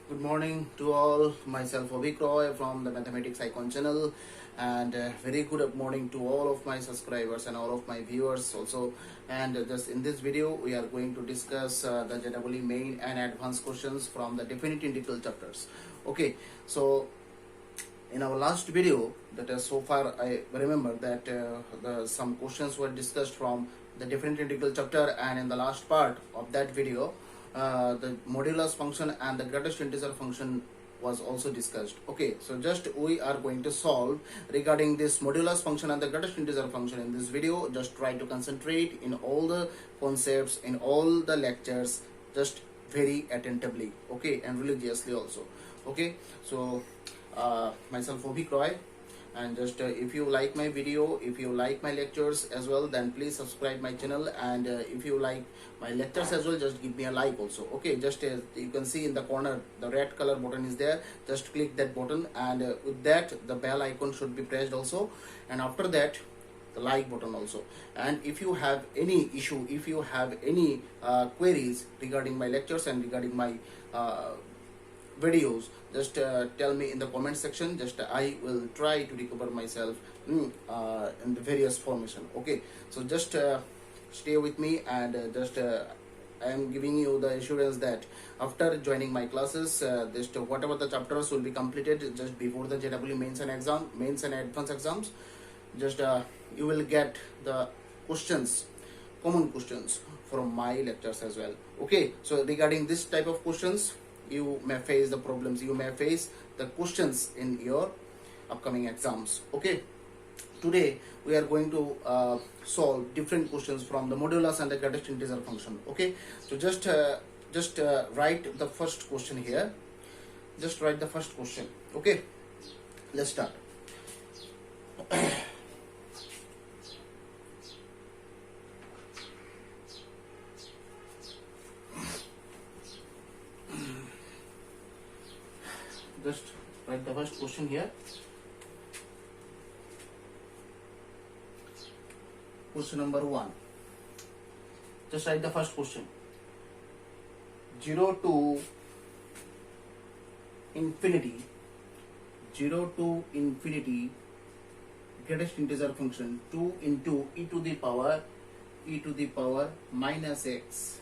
Good morning to all. Myself Avik Roy from the Mathematics Icon channel, and very good morning to all of my subscribers and all of my viewers also. And just in this video, we are going to discuss the JEE main and advanced questions from the definite integral chapters. Okay, so in our last video, that is so far I remember that some questions were discussed from the definite integral chapter, and in the last part of that video the modulus function and the greatest integer function was also discussed. Okay, so just we are going to solve regarding this modulus function and the greatest integer function in this video. Just try to concentrate in all the concepts in all the lectures, just very attentively, okay, and religiously also. Okay, so myself Avik Roy, and just if you like my video, if you like my lectures as well, then please subscribe my channel, and if you like my lectures as well, just give me a like also. Okay, just you can see in the corner the red color button is there, just click that button, and with that the bell icon should be pressed also, and after that the like button also. And if you have any issue, if you have any queries regarding my lectures and regarding my videos, just tell me in the comment section. Just I will try to recover myself in the various formation. Okay, so just stay with me, and just I am giving you the assurance that after joining my classes, just whatever the chapters will be completed just before the JEE mains and advanced exams, just you will get the questions, common questions from my lectures as well. Okay, so regarding this type of questions, you may face the problems, you may face the questions in your upcoming exams. Okay, today we are going to solve different questions from the modulus and the greatest integer function. Okay, so just write the first question here. Just write the first question. Okay, let's start. Just write the first question here. Question number 1. Just write the first question. 0 to infinity, 0 to infinity, greatest integer function 2 into e to the power minus x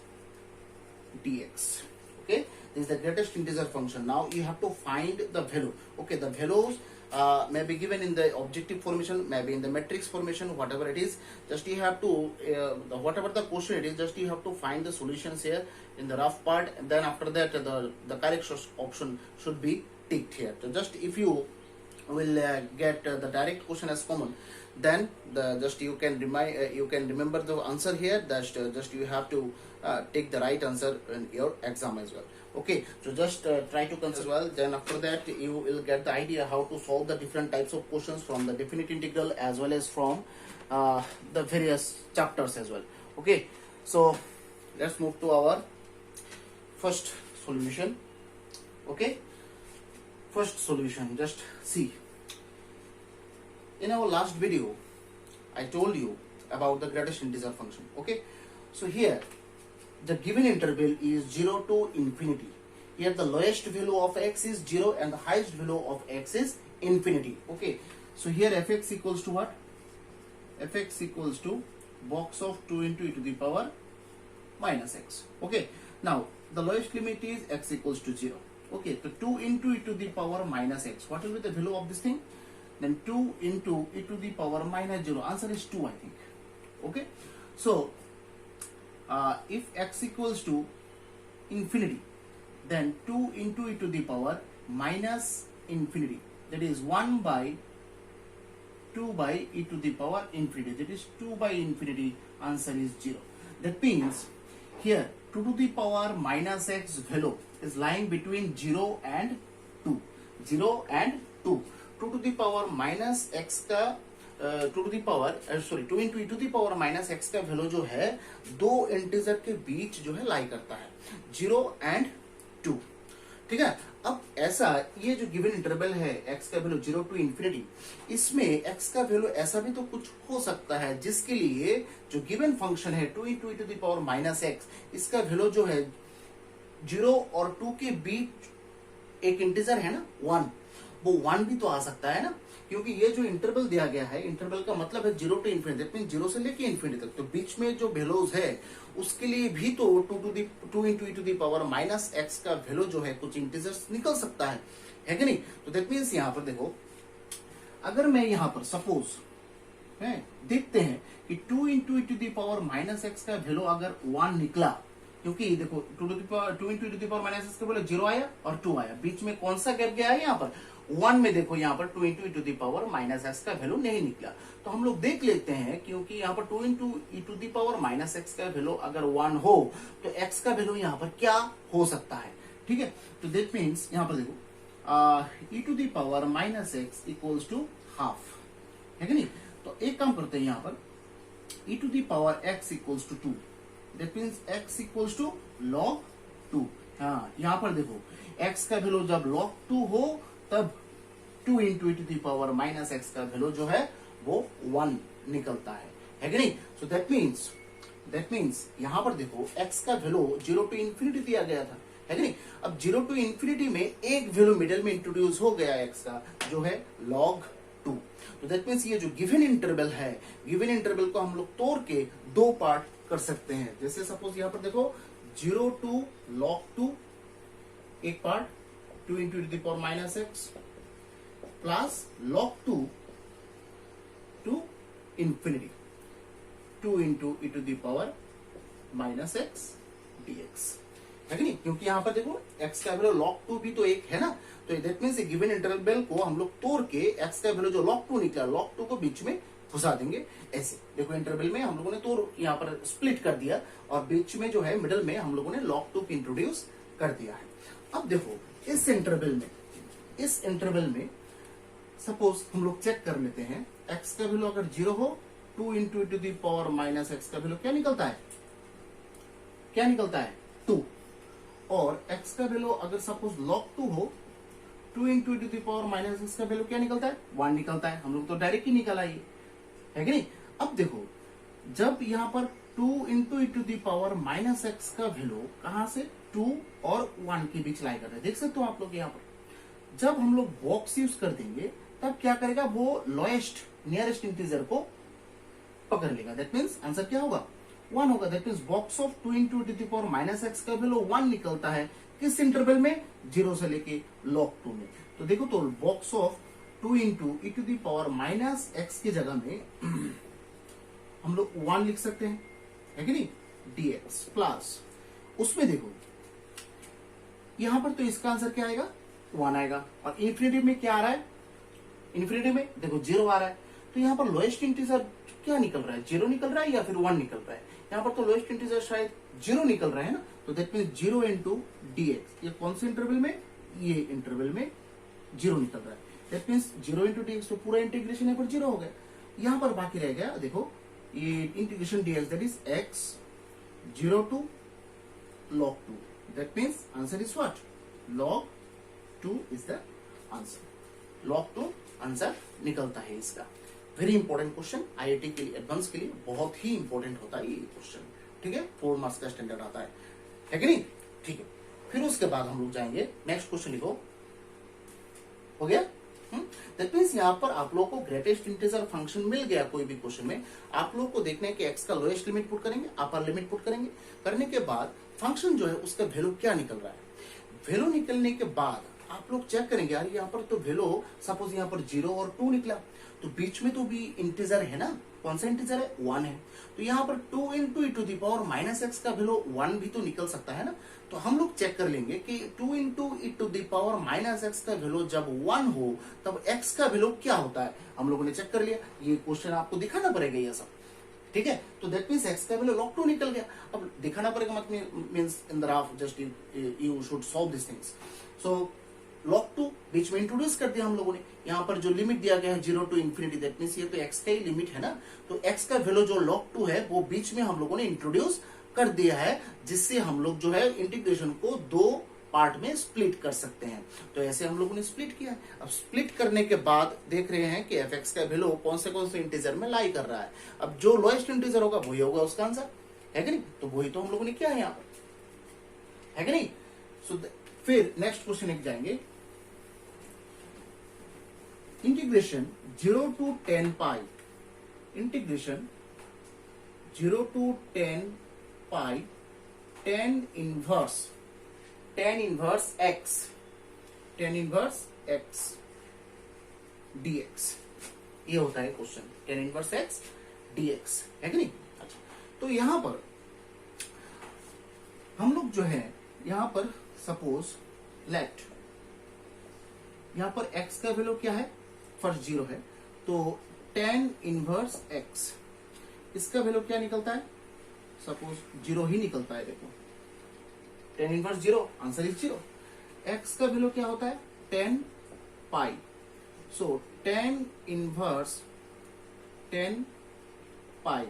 dx. Okay, this is the greatest integer function. Now you have to find the value. Okay, the values may be given in the objective formation, maybe in the matrix formation, whatever it is. Just you have to whatever the question it is, just you have to find the solutions here in the rough part, and then after that the correct option should be ticked here. So just if you will get the direct question as common, then just you can remember the answer here. Just you have to take the right answer in your exam as well. Okay, so just try to consider as well. Then after that you will get the idea how to solve the different types of questions from the definite integral as well as from the various chapters as well. Okay, so let's move to our first solution. Okay, first solution, just see. In our last video I told you about the greatest integer function. Okay, so here the given interval is 0 to infinity. Here the lowest value of x is 0 and the highest value of x is infinity. Okay, so here fx equals to what? Fx equals to box of 2 into e to the power minus x. Okay, now the lowest limit is x equals to 0. Okay, so 2 into e to the power minus x. What will be the value of this thing? Then 2 into e to the power minus 0. Answer is 2, I think. Okay, so if x equals to infinity, then 2 into e to the power minus infinity, that is 1 by 2 by e to the power infinity, that is 2 by infinity. Answer is 0. That means here 2 to the power minus x value is lying between 0 and 2. 0 and 2. 2 to the power minus x का 2 to the power 2 into e to the power minus x का value जो है दो integer के बीच जो है लाई करता है, 0 and 2. ठीक है, अब ऐसा ये जो गिवन इंटरवल है x का वैल्यू 0 टू इंफिनिटी, इसमें x का वैल्यू ऐसा भी तो कुछ हो सकता है जिसके लिए जो गिवन फंक्शन है 2 into e to the power minus x, इसका वैल्यू जो है 0 और 2 के बीच एक इंटीजर है ना 1, वो 1 भी तो आ सकता है ना, क्योंकि ये जो इंटरवल दिया गया है, इंटरवल का मतलब है 0 to इन्फिनिटी, दैट मींस 0 से लेके इन्फिनिटी तक। तो बीच में जो वैल्यूज है उसके लिए भी तो 2 into e to the power minus x का वैल्यू जो है कुछ इंटीजर्स निकल सकता है कि नहीं। तो दैट मींस यहाँ पर देखो, अगर मैं यहाँ पर सपोज देखते हैं कि 2 into e to the power minus x का वैल्यू अगर 1 निकला, क्योंकि देखो 2 into e to the power minus x का वैल्यू 0 आया और 2 आया, बीच में कौन सा गैप गया है यहाँ पर 1 में। देखो यहाँ पर 2 into e to the power minus x का वैल्यू नहीं निकला, तो हम लोग देख लेते हैं, क्योंकि यहाँ पर 2 into e to the power minus x का वैल्यू अगर 1 हो तो x का वैल्यू यहाँ पर क्या हो सकता है, ठीक है। तो दैट मीन्स यहाँ पर देखो e to the power minus x equals to half, है कि नहीं। तो एक काम करते हैं यहाँ पर e to the power x equals to 2, that means x equals to log 2। हाँ, यहाँ पर देखो x का वैल्यू जब log 2 हो तब 2 into e to the power minus x का वैल्यू जो है वो 1 निकलता है कि नहीं। सो दैट मीन्स यहाँ पर देखो x का वैल्यू 0 to इन्फिनिटी दिया गया था, है कि नहीं। अब 0 to इन्फिनिटी में एक वैल्यू मिडिल में इंट्रोड्यूस हो गया x का, जो है log 2। तो दैट मीन्स ये जो गिवन इंटरवल है, गिवन इंटरवल को हम लोग तोड़ के दो पार्ट कर सकते हैं। जैसे सपोज यहाँ पर देखो 0 to log 2 एक part, 2 into e to the power minus x plus log 2 to infinity 2 into e to the power minus x dx, है कि नहीं। क्योंकि यहाँ पर देखो x का वैल्यू log 2 भी तो एक है ना, तो दैट मींस गिवन इंटरवल को हम लोग तोड़ के x का वैल्यू जो log 2 निकला, log 2 को बीच में घुसा देंगे। ऐसे देखो इंटरवल में हम लोगों ने तो यहाँ पर स्प्लिट कर दिया और बीच में जो है मिडल में हम लोगों ने log 2 को इंट्रोड्यूस कर दिया है। अब देखो इस इंटरवल में सपोज हम लोग चेक कर लेते हैं, x का वैल्यू अगर 0 हो 2 into e to the power minus x का वैल्यू क्या निकलता है 2, और x का वैल्यू अगर सपोज log 2 हो 2 into e to the power minus x का वैल्यू क्या निकलता है 1 निकलता है। हम लोग तो डायरेक्ट ही निकाला ये, है कि नहीं। अब देखो जब यहाँ पर 2 into e to the power minus x का वैल्यू कहां से 2 और 1 के बीच लाई कर रहे हैं, देख सकते हो आप लोग यहाँ पर। जब हम लोग बॉक्स यूज कर देंगे तब क्या करेगा, वो लोएस्ट नियरेस्ट इंटीजर को पकड़ लेगा, दैट मींस आंसर क्या होगा 1 होगा। That means box of 2 into e to the power minus x का वैल्यू 1 निकलता है किस इंटरवल में, 0 से लेके log 2 में। तो देखो तो box of 2 into e to the power minus x की जगह में हम लोग 1 लिख सकते हैं, है कि नहीं, dx प्लस उसमें देखो यहां पर तो इसका आंसर क्या आएगा 1 आएगा, और इन्फिनिटी में क्या आ रहा है, इन्फिनिटी में देखो 0 आ रहा है। तो यहाँ पर लोएस्ट इंटीजर क्या निकल रहा है, 0 निकल रहा है या फिर 1 निकल रहा है। यहाँ पर तो लोएस्ट इंटीजर शायद 0 निकल रहा है ना, तो दैट मींस 0 into dx, ये कौन से इंटरवल में, ये इंटरवल में 0 निकल रहा है। दैट मींस 0 into dx तो पूरा इंटीग्रेशन यहाँ पर 0 हो गया। यहाँ पर बाकी रह गया देखो ये integration dx, that is x 0 to log 2, that means answer is what, log 2 is the answer. log 2 answer निकलता है इसका। वेरी इंपॉर्टेंट क्वेश्चन, आईआईटी के लिए, एडवांस के लिए बहुत ही इंपॉर्टेंट होता है ये क्वेश्चन, ठीक है। 4 मार्क्स का स्टैंडर्ड आता है कि नहीं, ठीक है। फिर उसके बाद हम लोग जाएंगे नेक्स्ट क्वेश्चन, लिखो हो गया। दैट मींस यहाँ पर आप लोग को ग्रेटेस्ट इंटीजर फंक्शन मिल गया कोई भी क्वेश्चन में। आप लोग को देखना है कि x का लोएस्ट लिमिट पुट करेंगे, अपर लिमिट पुट करेंगे, करने के बाद फंक्शन जो है उसका वैल्यू क्या निकल रहा है। वैल्यू निकलने के बाद आप लोग चेक करेंगे यार यहाँ पर तो वैल्यू सपोज यहाँ पर 0 और 2 निकला, तो बीच में तो भी इंटीजर है ना, कौन सा इंटीजर है 1 है। तो यहाँ पर 2 into e to the power minus x का वैल्यू 1 भी तो निकल सकता है ना। तो हम लोग चेक कर लेंगे कि 2 into e to the power minus x का वैल्यू जब 1 हो तब x का वैल्यू क्या होता है, हम लोगों ने चेक कर लिया। ये क्वेश्चन आपको दिखाना पड़ेगा ये सब, ठीक है। तो दैट मींस x का वैल्यू log 2 निकल गया। अब दिखाना पड़ेगा मतलब means in the graph just you should solve this things. So log 2 बीच में इंट्रोड्यूस कर दिया हम लोगों ने। यहाँ पर जो लिमिट दिया गया है 0 to इन्फिनिटी, दैट मींस ये तो x का ही लिमिट है ना, तो x का वैल्यू जो log 2 है वो बीच में हम लोगों ने इंट्रोड्यूस कर दिया है, जिससे हम लोग जो है इंटीग्रेशन को 2 पार्ट में स्प्लिट कर सकते हैं। तो ऐसे हम लोगों ने स्प्लिट किया। अब स्प्लिट करने के बाद देख रहे हैं कि fx का वैल्यू कौन से इंटीजर में लाई कर रहा है। अब जो लोएस्ट इंटीजर होगा वही होगा उसका आंसर, है कि नहीं। तो वही तो हम लोगों ने किया है यहाँ पर, है कि नहीं। सो फिर नेक्स्ट क्वेश्चन एक जाएंगे integration 0 to 10 pi, integration 0 to 10 pi tan inverse x, tan inverse x dx, ये होता है question, tan inverse x dx, है कि नहीं? अच्छा, तो यहां पर हम लोग जो है, यहां पर सपोज लेट, यहां पर x का वैल्यू क्या है, फर्स्ट 0 है, तो tan इनवर्स x, इसका वैल्यू क्या निकलता है, सपोज 0 ही निकलता है। देखो tan inverse 0, answer is 0। x का वैल्यू क्या होता है, tan पाई, सो tan इनवर्स 10 पाई,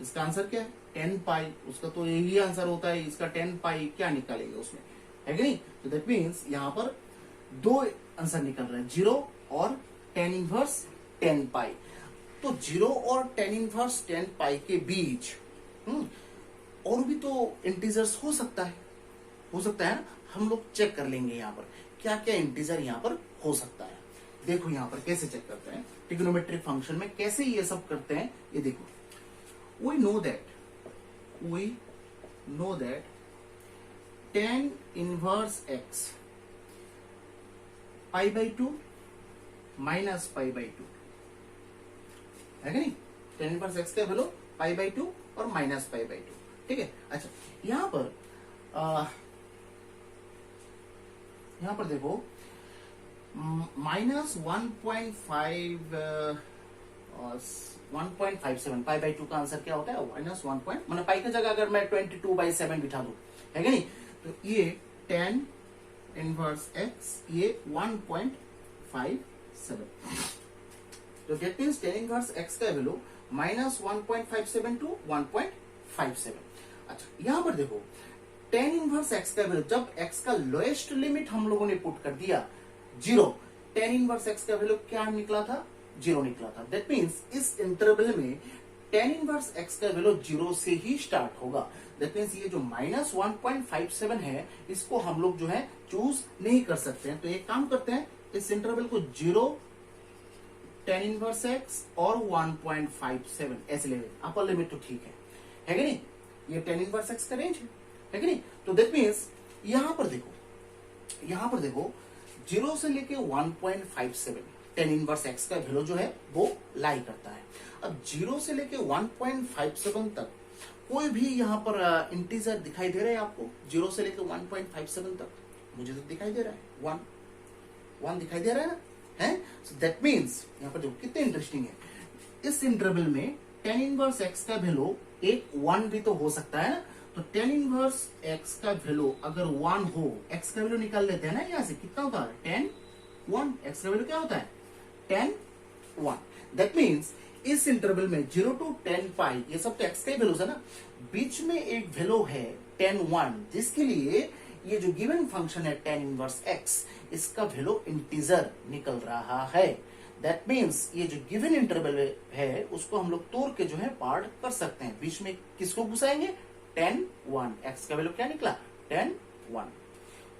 इसका आंसर क्या है, 10 पाई, उसका तो यही आंसर होता है, इसका 10 पाई क्या निकालेंगे उसमें, है कि नहीं? तो दैट मीन्स यहां पर दो आंसर निकल रहे हैं, 0 और tan इनवर्स 10 पाई। तो 0 और tan इनवर्स 10 पाई के बीच और भी तो इंटीजर्स हो सकता है ना, हम लोग चेक कर लेंगे यहाँ पर क्या क्या इंटीजर यहाँ पर हो सकता है। देखो यहाँ पर कैसे चेक करते हैं, ट्रिग्नोमेट्रिक फंक्शन में कैसे ये सब करते हैं, ये देखो, we know that tan inverse x pi by 2 minus pi by 2, है कि नहीं? tan इनवर्स x का वैल्यू पाई बाई 2 और माइनस पाई बाई 2, ठीक है? अच्छा, यहां पर देखो माइनस 1.57 पाई बाई 2 का आंसर क्या होता है, माइनस 1 पॉइंट, मतलब पाई की जगह अगर मैं 22/7 बिठा दूं, है कि नहीं? तो ये tan इनवर्स x, ये 1.57, तो that means tan inverse x का वैल्यू माइनस 1.57 टू 1.57। अच्छा, यहां पर देखो tan इनवर्स x का वैल्यू, जब x का लोएस्ट लिमिट हम लोगों ने पुट कर दिया 0, tan इनवर्स x का वैल्यू क्या निकला था, 0 निकला था। दैट मीन्स इस इंटरवल में tan इनवर्स x का वैल्यू 0 से ही स्टार्ट होगा। दैट मीन्स ये जो माइनस 1.57 है, इसको हम लोग जो है चूज नहीं कर सकते हैं। तो एक काम करते हैं, इस इंटरवल को 0, tan इनवर्स x और 1.57 ऐसे लेंगे, अपर लिमिट तो ठीक है कि नहीं? ये tan इनवर्स x का रेंज है कि नहीं? तो दैट मीन्स यहां पर देखो 0 से लेके 1.57 tan इनवर्स x का वैल्यू जो है वो लाई करता है। अब 0 से लेके 1.57 तक कोई भी यहाँ पर इंटीजर दिखाई दे रहा है आपको? 0 से लेके 1.57 तक मुझे तो दिखाई दे रहा है 1 दिखाई दे रहा है ना, है? सो दैट मीन्स यहाँ पर देखो कितने इंटरेस्टिंग है, इस इंटरवल में tan इनवर्स x का वैल्यू एक 1 भी तो हो सकता है ना। तो tan इनवर्स x का वैल्यू अगर 1 हो, x का वैल्यू निकाल लेते हैं ना, यहाँ से कितना होता है, tan 1, x का वैल्यू क्या होता है, tan 1। दैट मीन्स इस इंटरवल में 0 to 10 पाई, ये सब तो x के वैल्यूज है ना, बीच में एक वैल्यू है tan 1, जिसके लिए ये जो गिवन फंक्शन है tan इनवर्स x, इसका वैल्यू इंटीजर निकल रहा है। दैट मीन्स ये जो गिवन इंटरवल है उसको हम लोग तोड़ के जो है पार्ट कर सकते हैं, बीच में किसको घुसाएंगे, tan 1, x का वैल्यू क्या निकला, tan 1,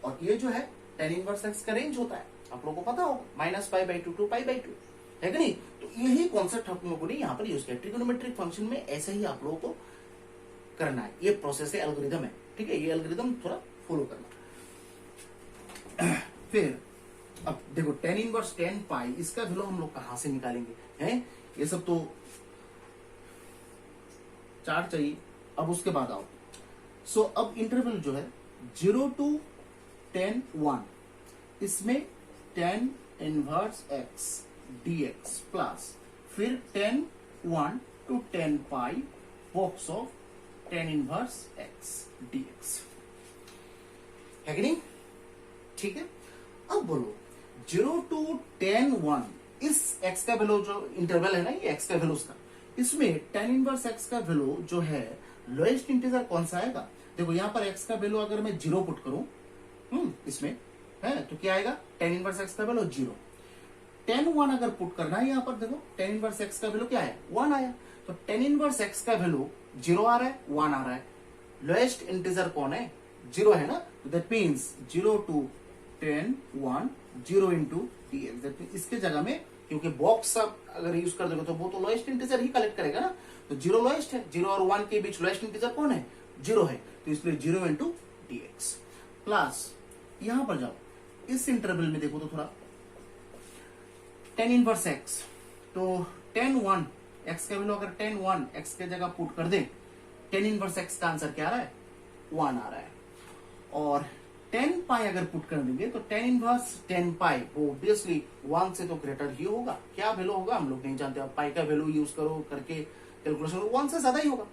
और ये जो है tan इनवर्स x का रेंज होता है, आप लोगों को पता होगा, minus pi by 2 to pi by 2, है कि नहीं? तो यही कॉन्सेप्ट हम लोगों ने यहाँ पर यूज किया। ट्रिगोनोमेट्रिक फंक्शन में ऐसे ही आप लोगों को करना है, ये प्रोसेस है, एल्गोरिदम है, ठीक है? ये एल्गोरिदम थोड़ा फॉलो करना। फिर अब देखो tan इनवर्स 10 पाई, इसका वैल्यू हम लोग कहां से निकालेंगे, हैं? ये सब तो चार्ट चाहिए। अब उसके बाद आओ, सो अब इंटरवल जो है 0 to tan 1, इसमें tan inverse x dx plus फिर tan 1 to tan pi box of tan inverse x dx, है कि नहीं? ठीक है, अब बोलो 0 to tan 1, इस x का वैल्यू जो इंटरवल है ना, ये x का वैल्यू उसका, इसमें tan इनवर्स x का वैल्यू जो है लोएस्ट इंटीजर कौन सा आएगा? देखो यहाँ पर x का वैल्यू अगर मैं 0 पुट करूं इसमें, है तो क्या आएगा, tan इनवर्स x का वैल्यू 0। tan 1 अगर पुट करना है यहाँ पर, देखो tan इनवर्स x का वैल्यू क्या है, 1 आया, तो tan इनवर्स x का वैल्यू 0 आ रहा है, 1 आ रहा है, लोएस्ट इंटीजर कौन है, 0 है ना। तो that means 0 to tan 1, 0 into dx, that means इसके जगह में क्योंकि बॉक्स अगर यूज कर दोगे तो वो तो लोएस्ट इंटीजर ही कलेक्ट करेगा ना, तो 0 लोएस्ट है, 0 और 1 के बीच लोएस्ट इंटीजर कौन है, 0 है, तो इसलिए 0 इंटू dx प्लस यहां पर जाओ इस इंटरवल में देखो तो थोड़ा tan इनवर्स x, तो tan 1 x का वैल्यू अगर tan 1 x के जगह पुट कर दे, tan इनवर्स x का आंसर क्या आ रहा है, 1 आ रहा है, और tan पाई अगर पुट कर देंगे तो tan इनवर्स tan पाई वो ऑब्वियसली 1 से तो ग्रेटर ही होगा, क्या वैल्यू होगा हम लोग नहीं जानते, अब पाई का वैल्यू यूज करो करके कैलकुलेशन 1 से ज्यादा ही होगा,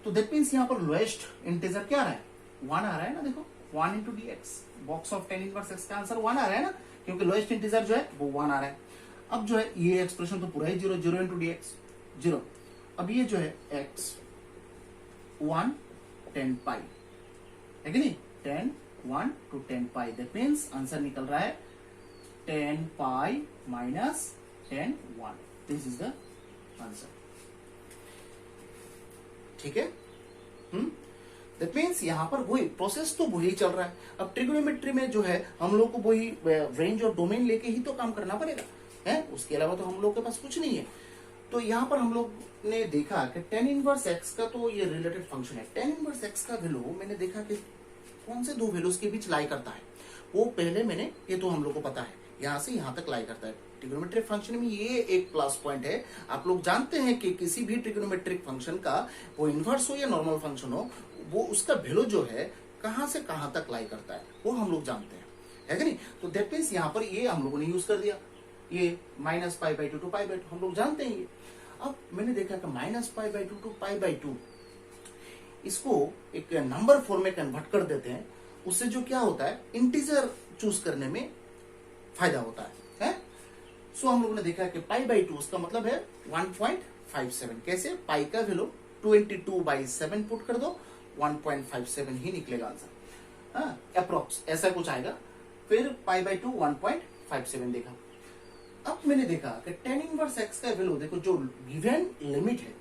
तो दैट मींस यहाँ पर लोएस्ट इंटीजर क्या आ रहा है, 1 आ रहा है ना, देखो 1 into dx, box of tan inverse x का आंसर 1 आ रहा है ना, क्योंकि लोएस्ट इंटीजर जो है वो 1 आ रहा है। अब जो है ये एक्सप्रेशन तो पूरा ही 0, 0 इंटू dx 0, अब ये जो है x 1 tan पाई है कि नहीं, tan 1 to tan pi, that means answer निकल रहा है tan pi minus tan 1, this is the answer, ठीक है। दैट मीन्स यहां पर वही प्रोसेस तो वही चल रहा है, अब ट्रिगोनोमेट्री में जो है हम लोग को वही रेंज और डोमेन लेके ही तो काम करना पड़ेगा है, उसके अलावा तो हम लोग के पास कुछ नहीं है। तो यहाँ पर हम लोग ने देखा कि tan इनवर्स x का तो ये रिलेटेड फंक्शन है, tan इनवर्स x का वैल्यू मैंने देखा कि कौन से दो वैल्यूज के बीच लाई करता है, वो पहले मैंने, ये तो हम लोग को पता है, यहाँ से यहाँ तक लाई करता है। ट्रिगोनोमेट्रिक फंक्शन में ये एक प्लस पॉइंट है, आप लोग जानते हैं कि किसी भी ट्रिगोनोमेट्रिक फंक्शन का वो इनवर्स हो या नॉर्मल फंक्शन हो, वो उसका वैल्यू जो है कहां से कहां तक लाई करता है वो हम लोग जानते हैं, है कि नहीं। तो दैट मीन्स यहाँ पर ये हम लोगों ने यूज कर दिया, ये -π/2 to π/2 हम लोग जानते हैं ये। अब मैंने देखा कि -π/2 to π/2 इसको एक नंबर फॉर्म में कन्वर्ट कर देते हैं, उससे जो क्या होता है इंटीजर चूज करने में फायदा होता है। सो हम लोगों ने देखा कि π/2 उसका मतलब है 1.57, कैसे, पाई का वैल्यू 22/7 पुट कर दो, 1.57 ही निकलेगा आंसर, अप्रोक्स ऐसा कुछ आएगा, फिर π/2 1.57 देखा। अब मैंने देखा कि tan इनवर्स x का वैल्यू देखो, जो गिवन लिमिट है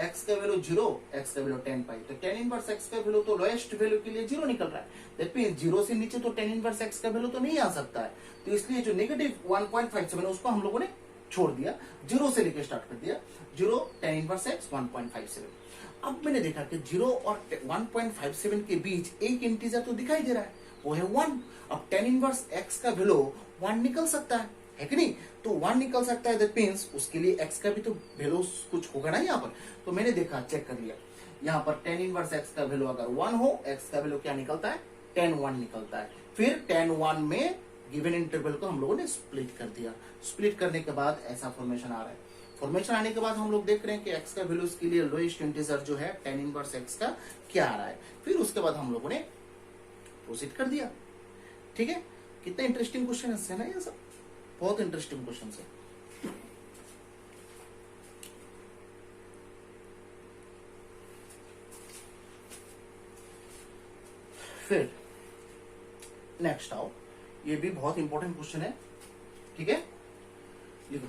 x का वैल्यू 0, x का वैल्यू tan पाई, तो tan इनवर्स x का वैल्यू तो लोएस्ट वैल्यू के लिए 0 निकल रहा है, दैट मींस 0 से नीचे तो tan इनवर्स x का वैल्यू तो नहीं आ सकता है, तो इसलिए जो नेगेटिव 1.57 उसको हम लोगों ने छोड़ दिया, 0 से लेकर स्टार्ट कर दिया, 0 tan इनवर्स x 1.57। अब मैंने देखा कि 0 और 1.57 के बीच एक इंटीजर तो दिखाई दे रहा है, वो है 1। अब tan इनवर्स x का वैल्यू 1 निकल सकता है कि नहीं, तो 1 निकल सकता है, दैट मींस उसके लिए x का भी तो वैल्यू कुछ होगा ना यहाँ पर। तो मैंने देखा, चेक कर लिया, यहाँ पर tan इनवर्स x का वैल्यू अगर 1 हो, x का वैल्यू क्या निकलता है, tan 1 निकलता है। फिर tan 1 में गिवन इंटरवल को हम लोगों ने स्प्लिट कर दिया, स्प्लिट करने के बाद ऐसा फॉर्मेशन आ रहा है। फॉर्मेशन आने के बाद हम लोग देख रहे हैं कि x का वैल्यू के लिए लोएस्ट इंटीजर जो है tan इनवर्स x का क्या आ रहा है, फिर उसके बाद हम लोगों ने प्रोसीड कर दिया, ठीक है। कितना इंटरेस्टिंग क्वेश्चन है ना, ये सब बहुत इंटरेस्टिंग क्वेश्चन है। फिर नेक्स्ट आओ, ये भी बहुत इंपॉर्टेंट क्वेश्चन है, ठीक है, लिखो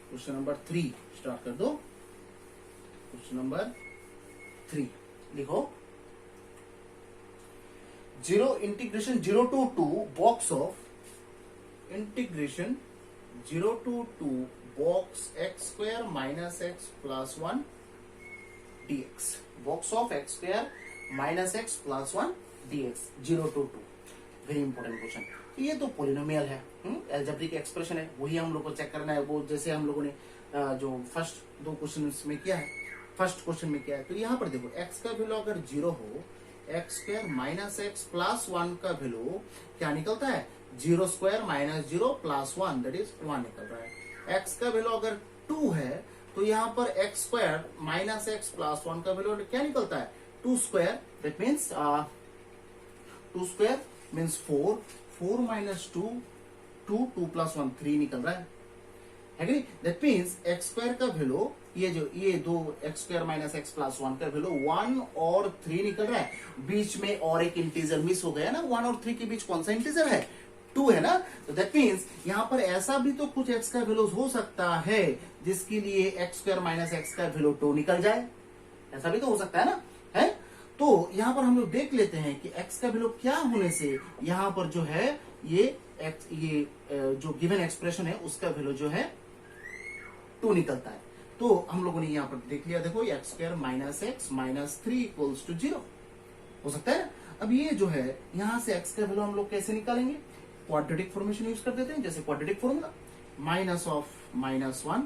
क्वेश्चन नंबर 3 स्टार्ट कर दो। क्वेश्चन नंबर 3 लिखो, 0 to 2 box of integration 0 to 2 box x square minus x plus 1 dx, box of x square minus x plus 1 dx 0 to 2, very important question. तो ये तो पोलिनोमियल है, एल्जेब्रिक एक्सप्रेशन है, वही हम लोग को चेक करना है, वो जैसे हम लोगों ने जो फर्स्ट 2 क्वेश्चन में किया है, फर्स्ट क्वेश्चन में किया है। तो यहाँ पर देखो x का वैल्यू अगर 0 हो, x square minus x plus 1 का वैल्यू क्या निकलता है, 0 square minus 0 plus 1, that is 1 निकल रहा है। एक्स का वैल्यू अगर 2 है तो यहाँ पर x square minus x plus 1 का वैल्यू क्या निकलता है, 2 square, that means 2 square means 4, 4 minus 2 2 plus 1 3 निकल रहा है कि नहीं। दैट मीन्स एक्स स्क्वायर का वैल्यू ये दो x square minus x plus 1 का वैल्यू 1 और 3 निकल रहा है, बीच में और एक इंटीजर मिस हो गया ना, 1 और 3 के बीच कौन सा इंटीजर है, 2 है ना। तो दैट मीन्स यहाँ पर ऐसा भी तो कुछ एक्स का वैल्यू हो सकता है जिसके लिए एक्स स्क्वायर माइनस एक्स का वैल्यू 2 निकल जाए, ऐसा भी तो हो सकता है ना, है। तो यहाँ पर हम लोग देख लेते हैं कि x का वैल्यू क्या होने से यहाँ पर जो है ये x, ये जो गिवन एक्सप्रेशन है उसका वैल्यू जो है 2 निकलता है। तो हम लोगों ने यहाँ पर देख लिया, देखो x square minus x minus 3 equals to 0 हो सकता है। अब ये जो है यहां से x का वैल्यू हम लोग कैसे निकालेंगे, क्वाड्रेटिक फॉर्मेशन यूज कर देते हैं, जैसे quadratic formula minus of -1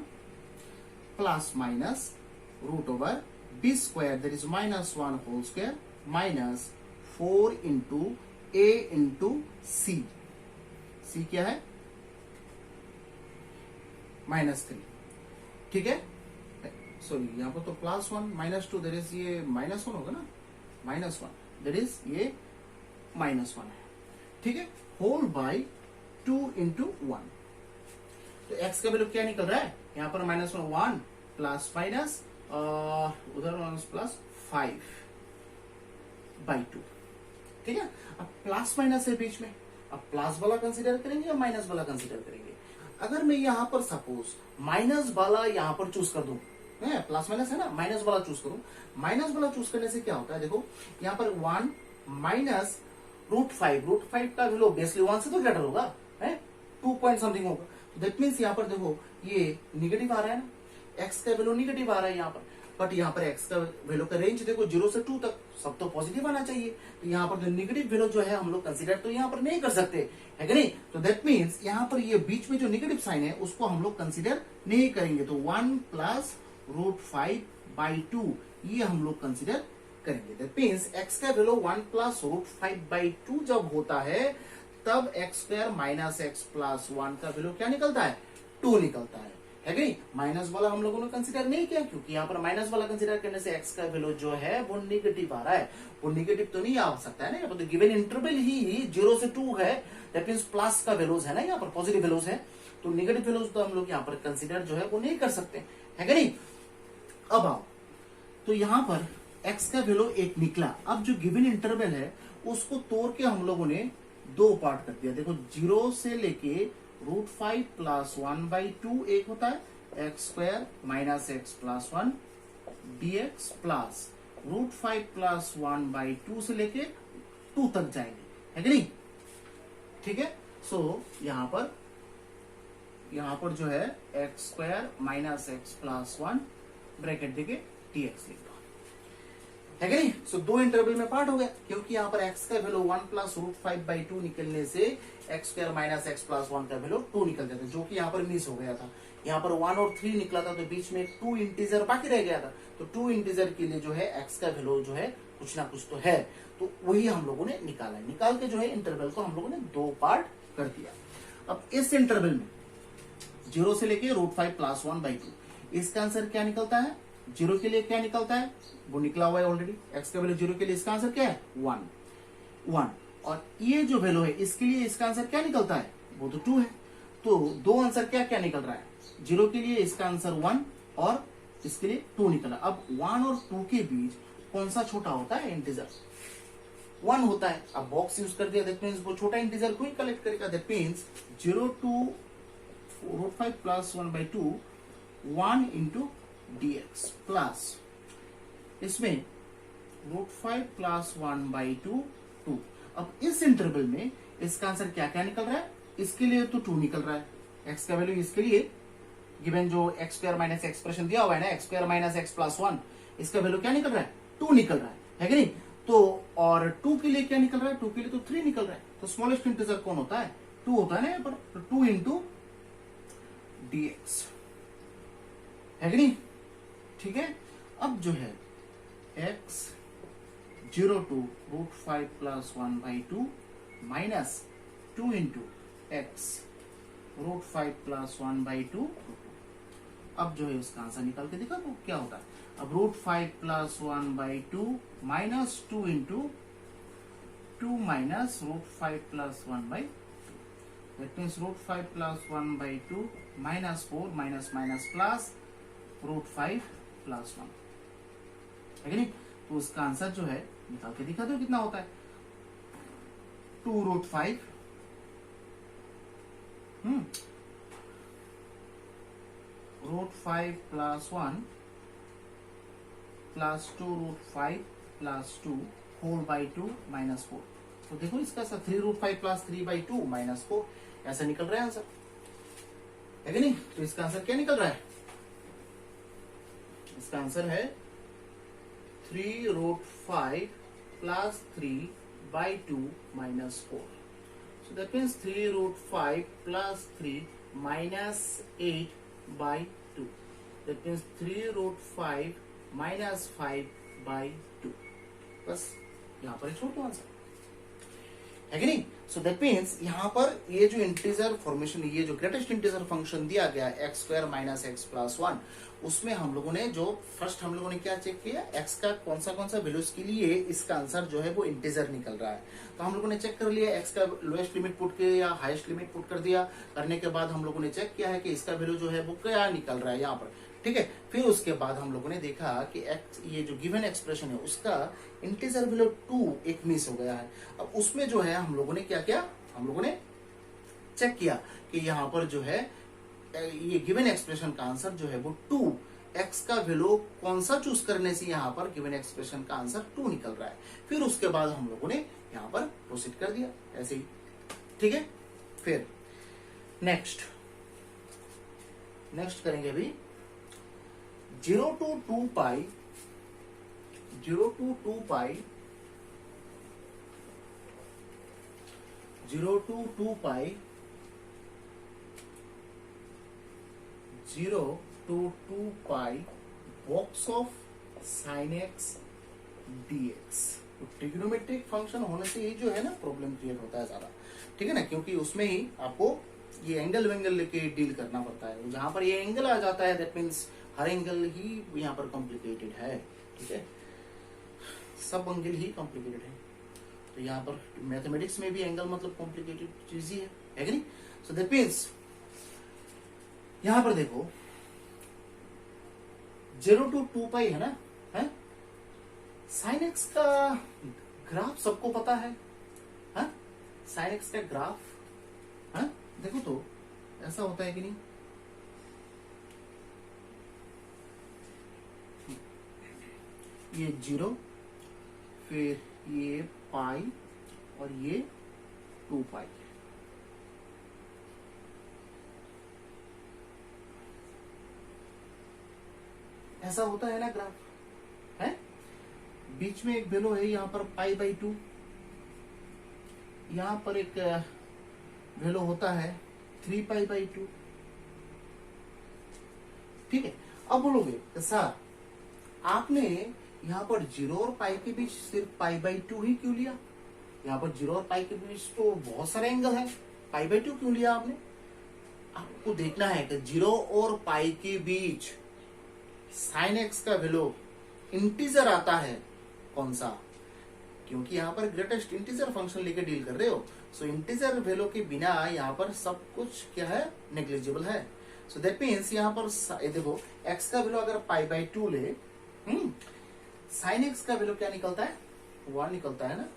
plus minus root over B square that is -1 whole square minus 4 into a into C. C क्या है -3, ठीक है। सॉरी यहाँ पर तो +1 -2 दैट इज ये -1 होगा ना, -1 दैट इज ये -1 है, ठीक है, होल बाय 2 इंटू 1। तो x का वैल्यू क्या निकल रहा है यहाँ पर -1 प्लस माइनस उधर प्लस 5 बाई 2, ठीक है। अब प्लस माइनस है बीच में, अब प्लस वाला कंसीडर करेंगे या माइनस वाला कंसीडर करेंगे। अगर मैं यहाँ पर सपोज माइनस वाला यहाँ पर चूज कर दूं, प्लस माइनस है ना, माइनस वाला चूज करूं, माइनस वाला चूज करने से क्या होता है, देखो यहाँ पर 1 माइनस √5 का वैल्यू ऑब्वियसली 1 से तो ग्रेटर होगा, है 2 पॉइंट समथिंग होगा। तो दैट मीन्स यहाँ पर देखो ये निगेटिव आ रहा है ना, x का वैल्यू निगेटिव आ रहा है यहाँ पर, बट यहाँ पर x का वैल्यू का रेंज देखो 0 से 2 तक, सब तो पॉजिटिव आना चाहिए। तो यहाँ पर जो निगेटिव वैल्यू जो है हम लोग कंसीडर तो यहाँ पर नहीं कर सकते, है कि नहीं। तो दैट मीन्स यहाँ पर ये बीच में जो निगेटिव साइन है उसको हम लोग कंसीडर नहीं करेंगे। तो 1 प्लस √5 बाई 2 ये हम लोग कंसीडर करेंगे। दैट मीन्स x का वैल्यू 1 प्लस √5 बाई 2 जब होता है तब x square minus x plus 1 का वैल्यू क्या निकलता है, 2 निकलता है कि नहीं। माइनस वाला हम लोगों ने कंसीडर नहीं किया क्योंकि यहाँ पर माइनस वाला कंसीडर करने से x का वैल्यू जो है वो निगेटिव आ रहा है, वो निगेटिव तो नहीं आ सकता है ना, यहाँ पर तो गिवन इंटरवल ही 0 से 2 है, दैट मीन्स प्लस का वैल्यूज है ना, यहाँ पर पॉजिटिव वैल्यूज है, तो निगेटिव वैल्यूज तो हम लोग यहाँ पर कंसीडर जो है वो नहीं कर सकते, है कि नहीं। अब आओ, तो यहाँ पर x का वैल्यू 1 निकला, अब जो गिवन इंटरवल है उसको तोड़ के हम लोगों ने 2 पार्ट कर दिया। देखो 0 से लेके √5 प्लस 1 बाई 2 एक होता है x square minus x plus 1 dx plus √5 plus 1 by 2 से लेके 2 तक जाएंगे, है कि नहीं, ठीक है। सो यहां पर जो है x square minus x plus 1 bracket देके dx लिख दो, है कि नहीं। सो 2 इंटरवल में पार्ट हो गया क्योंकि यहाँ पर x का वैल्यू 1 प्लस √5 बाई 2 निकलने से x square minus x plus 1 का वैल्यू 2 निकल जाता है, जो कि यहाँ पर मिस हो गया था। यहाँ पर 1 और 3 निकला था तो बीच में 2 इंटीजर बाकी रह गया था, तो 2 इंटीजर के लिए जो है x का वैल्यू जो है कुछ ना कुछ तो है, तो वही हम लोगों ने निकाला, निकाल के जो है इंटरवल को हम लोगों ने 2 पार्ट कर दिया। अब इस इंटरवल में 0 से लेके √5 प्लस 1 बाई 2 इसका आंसर क्या निकलता है, 0 के लिए क्या निकलता है वो निकला हुआ है ऑलरेडी, x का वैल्यू 0 के लिए इसका आंसर क्या है 1, और ये जो वैल्यू है इसके लिए इसका आंसर क्या निकलता है वो तो 2 है। तो 2 आंसर क्या क्या निकल रहा है, 0 के लिए इसका आंसर 1 और इसके लिए 2 निकला। अब 1 और 2 के बीच कौन सा छोटा होता है, इंटीजर 1 होता है। अब बॉक्स यूज कर दिया, दैट मींस वो छोटा इंटीजर को ही कलेक्ट करेगा, that means 0 to √5 plus 1 by 2 1 into dx plus इसमें √5 प्लस 1 बाई 2 2। अब इस इंटरवल में इसका आंसर क्या क्या निकल रहा है, इसके लिए तो 2 निकल रहा है, x का वैल्यू इसके लिए गिवन जो एक्स स्क्वायर माइनस एक्सप्रेशन दिया हुआ है ना, x square minus x plus 1, इसका वैल्यू क्या निकल रहा है 2 निकल रहा है कि नहीं। तो और 2 के लिए क्या निकल रहा है, 2 के लिए तो 3 निकल रहा है, तो स्मॉलेस्ट इंटीजर कौन होता है 2 होता है ना यहाँ पर, तो 2 इंटू dx, है कि नहीं, ठीक है। अब जो है x 0 to √5 plus 1 by 2 minus 2 into x √5 plus 1 by 2, अब जो है उसका आंसर निकाल के देखा तो क्या होता है। अब √5 plus 1 by 2 minus 2 into 2 minus √5 plus 1 by 2, that means √5 plus 1 by 2 minus 4 minus minus plus √5 plus 1, है कि नहीं। तो उसका आंसर जो है निकाल के दिखा दो कितना होता है 2√5 √5 plus 1 plus 2√5 plus 2 whole by 2 minus 4। तो देखो इसका 3√5 प्लस 3/2 माइनस 4 ऐसा निकल रहा है आंसर, है कि नहीं? तो इसका आंसर क्या निकल रहा है? इसका आंसर है 3√5 plus 3/2 minus 4। So that means 3√5 plus 3 minus 8/2. That means 3√5 minus 5/2. बस यहाँ पर छोड़ दो आंसर, है कि नहीं? सो दैट मीन्स यहाँ पर ये जो इंटीजर फॉर्मेशन, ये जो ग्रेटेस्ट इंटीजर फंक्शन दिया गया x² माइनस x प्लस 1, उसमें हम लोगों ने जो फर्स्ट हम लोगों ने क्या चेक किया, x का कौन सा वैल्यूज के लिए इसका आंसर जो है वो इंटीजर निकल रहा है। तो हम लोगों ने चेक कर लिया, x का लोएस्ट लिमिट पुट किया या हाईएस्ट लिमिट पुट कर दिया। करने के बाद हम लोगों ने चेक किया है कि इसका वैल्यू जो है वो क्या निकल रहा है यहाँ पर, ठीक है। फिर उसके बाद हम लोगों ने देखा कि ये जो गिवन एक्सप्रेशन है उसका इंटीजर वैल्यू 2 एक मिस हो गया है। अब उसमें जो है हम लोगों ने क्या किया, हम लोगों ने चेक किया कि यहाँ पर जो है ये गिवन एक्सप्रेशन का आंसर जो है वो 2, x का वैल्यू कौन सा चूज करने से यहाँ पर गिवन एक्सप्रेशन का आंसर 2 निकल रहा है। फिर उसके बाद हम लोगों ने यहाँ पर प्रोसीड कर दिया ऐसे ही, ठीक है। फिर नेक्स्ट करेंगे अभी 0 to 2 pi 0 to 2 pi 0 to 2 pi 0 to 2 pi box of sin x dx। तो ट्रिग्नोमेट्रिक फंक्शन होने से ही जो है ना प्रॉब्लम क्रिएट होता है ज्यादा, ठीक है ना, क्योंकि उसमें ही आपको ये एंगल वेंगल लेके डील करना पड़ता है। जहां पर ये एंगल आ जाता है दैट मीन्स हर एंगल ही यहाँ पर कॉम्प्लिकेटेड है, ठीक है, सब एंगल ही कॉम्प्लिकेटेड है। तो यहाँ पर मैथमेटिक्स में भी एंगल मतलब कॉम्प्लिकेटेड चीज ही है कि नहीं? सो दैट मीन्स यहाँ पर देखो 0 to 2 पाई है ना, है साइन एक्स का ग्राफ सबको पता है, साइन एक्स का ग्राफ, है देखो तो ऐसा होता है कि नहीं? ये 0, फिर ये पाई और ये 2 पाई। ऐसा होता है ना ग्राफ, है बीच में एक वैल्यू है यहाँ पर π/2, यहाँ पर एक वैल्यू होता है 3π/2, ठीक है। अब बोलोगे सर आपने यहाँ पर 0 और पाई के बीच सिर्फ π/2 ही क्यों लिया? यहाँ पर 0 और पाई के बीच तो बहुत सारे एंगल है, π/2 क्यों लिया आपने? आपको देखना है कि 0 और पाई के बीच साइन एक्स का वैल्यू इंटीजर आता है कौन सा, क्योंकि यहाँ पर ग्रेटेस्ट इंटीजर फंक्शन लेके डील कर रहे हो। सो इंटीजर वैल्यू के बिना यहाँ पर सब कुछ क्या है, नेग्लिजिबल है। सो दैट मीन्स यहाँ पर देखो x का वैल्यू अगर π/2 ले, साइन एक्स का वैल्यू क्या निकलता है, 1 निकलता है ना।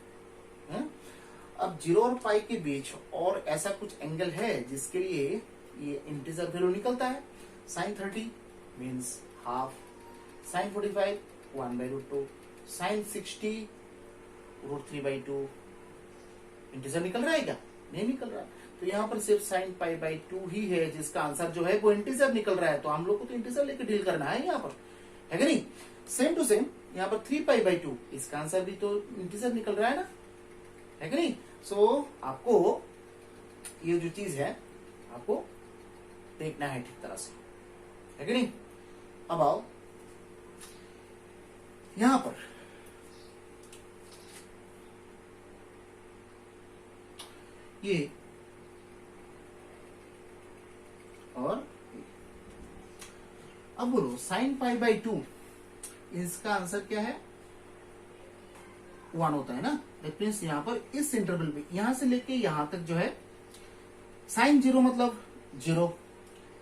अब 0 और पाई के बीच और ऐसा कुछ एंगल है जिसके लिए ये इंटीजर वैल्यू निकलता है। Sine 30 means half, sine 45 1/√2, sine 60 √3/2। Integer निकल रहा है क्या? नहीं निकल रहा। तो यहाँ पर सिर्फ साइन π/2 ही है जिसका आंसर जो है वो इंटीजर निकल रहा है। तो हम लोग को तो इंटीजर लेकर डील करना है यहाँ पर, है कि नहीं? सेम टू सेम यहाँ पर 3π/2, इसका आंसर भी तो इंटीजर निकल रहा है ना, है कि नहीं? सो आपको ये जो चीज है आपको देखना है ठीक तरह से, है कि नहीं? अब आओ यहां पर ये और अब बोलो साइन π/2 इसका आंसर क्या है? 1 होता है ना। दैट मीन्स यहां पर इस इंटरवल में यहां से लेके यहां तक जो है साइन 0 मतलब 0,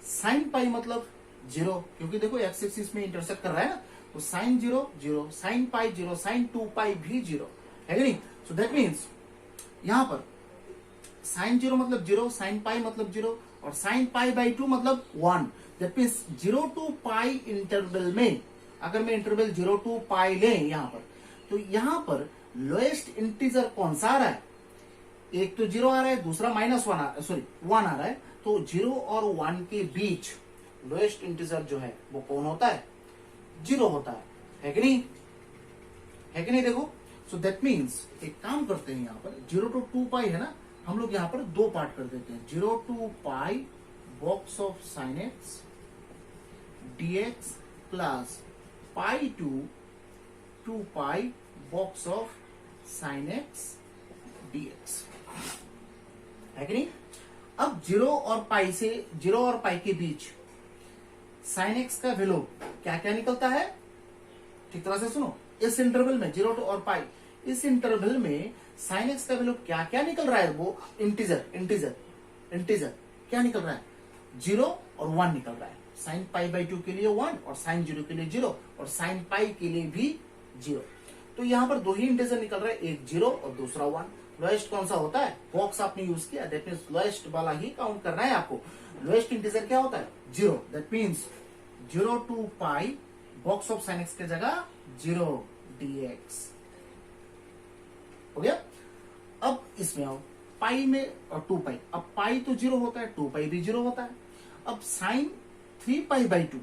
साइन पाई मतलब 0, क्योंकि देखो एक्स एक्सिस में इंटरसेक्ट कर रहा है ना। तो साइन 0 0, साइन पाई 0, साइन 2 पाई भी 0, है कि नहीं? सो दैट मीन्स यहां पर साइन 0 मतलब 0, साइन पाई मतलब 0 और साइन π/2 मतलब 1। That means 0 to pi interval में अगर मैं इंटरवल 0 to पाई ले यहाँ पर, तो यहां पर लोएस्ट इंटीजर कौन सा आ रहा है? एक तो 0 आ रहा है, दूसरा -1 सॉरी 1 आ रहा है। तो 0 और 1 के बीच लोएस्ट इंटीजर जो है वो कौन होता है? 0 होता है कि नहीं? है कि नहीं? देखो, सो दैट मीन्स एक काम करते हैं, यहां पर 0 to 2 पाई है ना, हम लोग यहां पर दो पार्ट कर देते हैं। 0 to pi box of sine x dx plus pi to 2 pi box of sine x dx, है कि नहीं? अब 0 और पाई के बीच साइन एक्स का वैल्यू क्या क्या निकलता है? ठीक तरह से सुनो, इस इंटरवल में 0 to और पाई, इस इंटरवल में साइन एक्स का वैल्यू क्या क्या निकल रहा है? वो इंटीजर क्या निकल रहा है? 0 और 1 निकल रहा है। साइन पाई बाई 2 के लिए 1 और साइन 0 के लिए 0 और साइन पाई के लिए भी 0। तो यहां पर दो ही इंटीजर निकल रहा है, एक 0 और दूसरा 1। लोएस्ट कौन सा होता है? बॉक्स आपने यूज किया, दैट मीन्स लोएस्ट वाला ही काउंट करना है आपको। लोएस्ट इंटीजर क्या होता है? 0। That means 0 to pi box of sine x की जगह 0 dx हो गया। अब इसमें आओ, पाई में और 2 पाई, अब पाई तो 0 होता है, 2 पाई भी 0 होता है। अब साइन 3 पाई बाई 2,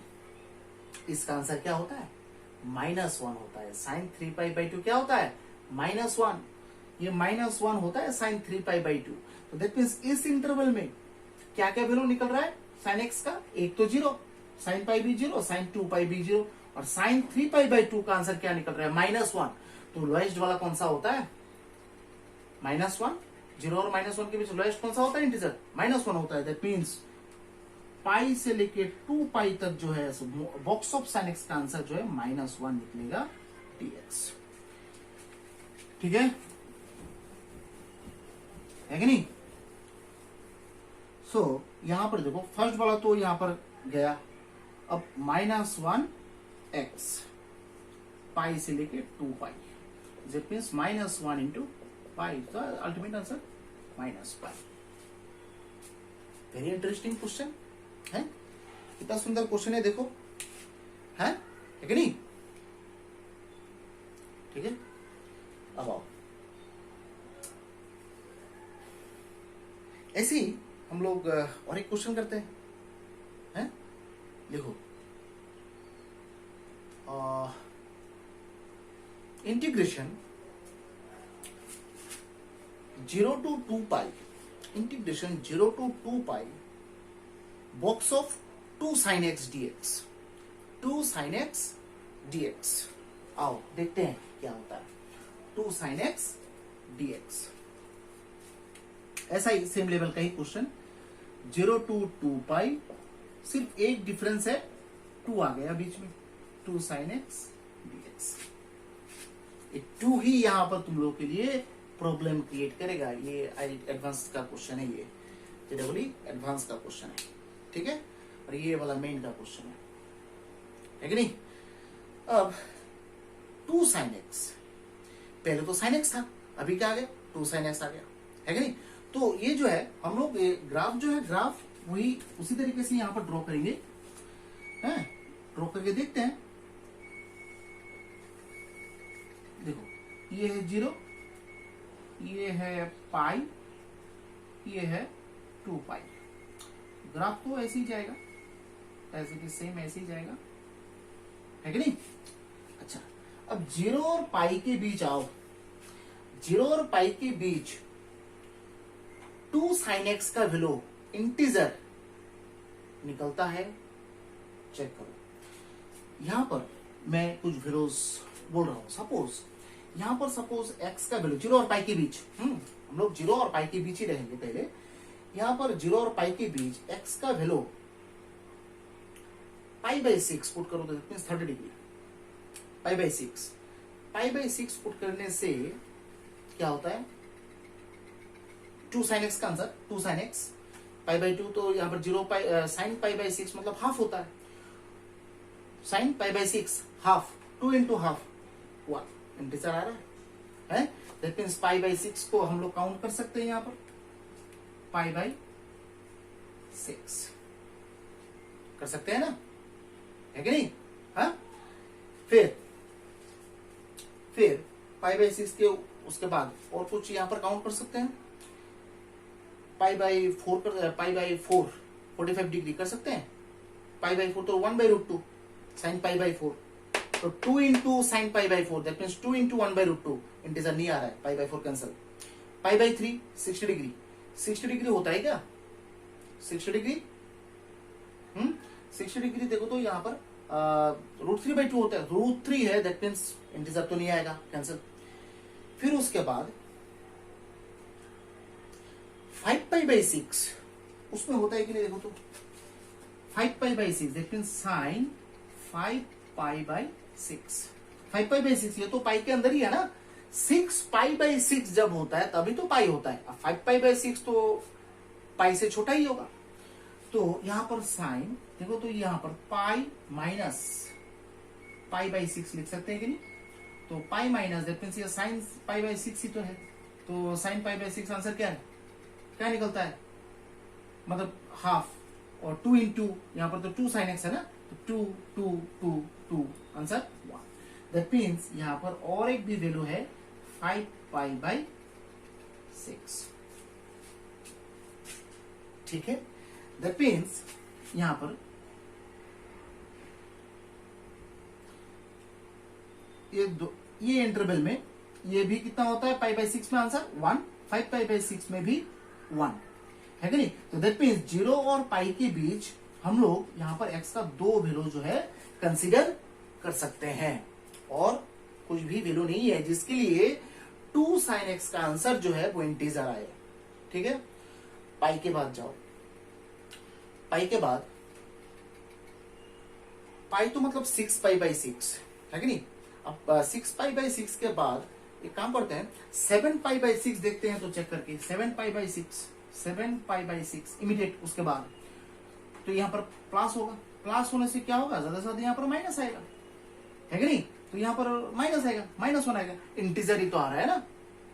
इसका आंसर क्या होता है? -1 होता है। साइन 3 पाई बाई 2 क्या होता है? -1। ये -1 होता है साइन 3 पाई बाई 2। तो दैट मीन्स इस इंटरवल में क्या क्या वैल्यू निकल रहा है साइन एक्स का? एक तो 0, साइन पाई भी 0, साइन 2 पाई भी 0 और साइन 3 पाई बाई 2 का आंसर क्या निकल रहा है? -1। तो लोएस्ट वाला कौन सा होता है? -1। 0 और -1 के बीच लोएस्ट कौन सा होता है इंटीजर? -1 होता है। दैट मीन्स पाई से लेके 2 पाई तक जो है बॉक्स ऑफ साइन एक्स का आंसर जो है -1 निकलेगा dx। ठीक है कि नहीं? सो यहां पर देखो, फर्स्ट वाला तो यहां पर गया। अब -1x पाई से लेके 2 पाई, दैट मीन्स -1 इंटू पाई, तो अल्टीमेट आंसर -पाई। वेरी इंटरेस्टिंग क्वेश्चन है, कितना सुंदर क्वेश्चन है, देखो है कि नहीं? ठीक है, अब आओ, ऐसे ही हम लोग और एक क्वेश्चन करते हैं। देखो, integration 0 to 2 pi, integration 0 to 2 pi box of 2 sin x dx, 2 sin x dx। आओ देखते हैं क्या होता है 2 sin x dx। ऐसा ही सेम लेवल का ही क्वेश्चन, 0 to 2 पाई, सिर्फ एक डिफरेंस है, 2 आ गया बीच में, 2 sin x dx। 2 ही यहां पर तुम लोग के लिए प्रॉब्लम क्रिएट करेगा। ये एडवांस का क्वेश्चन है, ये जेडब्ल्यू एडवांस का क्वेश्चन है, ठीक है? और ये वाला मेन का क्वेश्चन है कि नहीं? अब 2 sin x, पहले तो sin x था, अभी क्या आ गया? 2 sin x आ गया, है कि नहीं? तो ये जो है हम लोग ग्राफ जो है, ग्राफ वही उसी तरीके से यहां पर ड्रॉ करेंगे, हैं? ड्रॉ करके देखते हैं। देखो, ये है 0, ये है पाई, ये है 2 पाई। ग्राफ तो ऐसे ही जाएगा, ऐसे कि सेम ऐसे ही जाएगा, है कि नहीं? अच्छा, अब 0 और पाई के बीच आओ, 0 और पाई के बीच 2 sin x का वैल्यू इंटीजर निकलता है, चेक करो। यहां पर मैं कुछ वैल्यूज बोल रहा हूं, सपोज यहां पर सपोज x का वैल्यू 0 और पाई के बीच, हम लोग 0 और पाई के बीच ही रहेंगे पहले। यहां पर 0 और पाई के बीच x का वैल्यू पाई बाई 6 पुट करो तो that means 30 degree. Pi by 6 put करने से क्या होता है? 2 sin x का answer, 2 sin x, pi by 2, तो यहां पर 0 पाई साइन पाई बाई 6 मतलब हाफ होता है। Sine pi by 6 half, 2 into half 1 integer आ रहा है, दैट मीन्स पाई बाई 6 को हम लोग काउंट कर सकते हैं यहां पर, पाई बाई 6 कर सकते हैं ना, है कि नहीं? हाँ, फिर पाई बाई 6 के उसके बाद और कुछ यहाँ पर काउंट कर सकते हैं। पाई बाई 4 कर, पाई बाई 4 45 डिग्री कर सकते हैं। पाई बाई 4 तो 1/√2 साइन पाई बाई 4, तो 2 into sine pi by 4 that means 2 into 1/√2, integer नहीं आ रहा है, pi by 4 cancel. Pi by 3 60 degree, 60 degree होता है क्या 60 डिग्री? 60 डिग्री देखो तो यहाँ पर √3/2 होता है, √3 है दैट मीन्स इंटीजर तो नहीं आएगा, कैंसिल। फिर उसके बाद 5 पाई बाई 6 उसमें होता है कि नहीं देखो तो 5 पाई by 6 that means sign 5 pi by 6, 5 pi by 6 ये तो पाई के अंदर ही है ना, 6 पाई बाई 6 जब होता है तभी तो पाई होता है, अब 5 पाई बाई 6 तो पाई से छोटा ही होगा। तो यहां पर साइन देखो तो यहां पर पाई माइनस पाई बाई 6 लिख सकते हैं कि नहीं, तो पाई माइनस दैट मींस ये साइन पाई बाई 6 ही तो है, तो साइन पाई बाई 6 आंसर क्या है, क्या निकलता है, मतलब हाफ, और 2 इंटू यहां पर तो 2 साइन एक्स है ना, तो 2 2 2 2 आंसर 1, दैट मींस यहां पर और एक भी वैल्यू है 5 पाई बाई 6, ठीक है। दैट मीन्स यहां पर ये इंटरवल में ये भी कितना होता है, पाई बाई 6 में आंसर 1, 5 पाई बाई 6 में भी 1 है कि नहीं, तो दैट मीन्स 0 और पाई के बीच हम लोग यहां पर x का 2 वैल्यू जो है कंसीडर कर सकते हैं, और कुछ भी वैल्यू नहीं है जिसके लिए 2 साइन x का आंसर जो है वो इंटीजर आए, ठीक है। पाई के बाद जाओ, पाई के बाद पाई तो मतलब 6 पाई बाई 6 है कि नहीं, अब 6 पाई बाई 6 के बाद एक काम करते हैं 7 पाई बाई 6 देखते हैं, तो चेक करके 7 पाई बाई 6, 7 पाई बाई 6 इमीडिएट उसके बाद तो यहाँ पर प्लस होगा, प्लस होने से क्या होगा, ज्यादा से ज्यादा यहाँ पर माइनस आएगा, है कि नहीं, तो यहाँ पर माइनस आएगा, -1 आएगा, इंटीजर ही तो आ रहा है ना,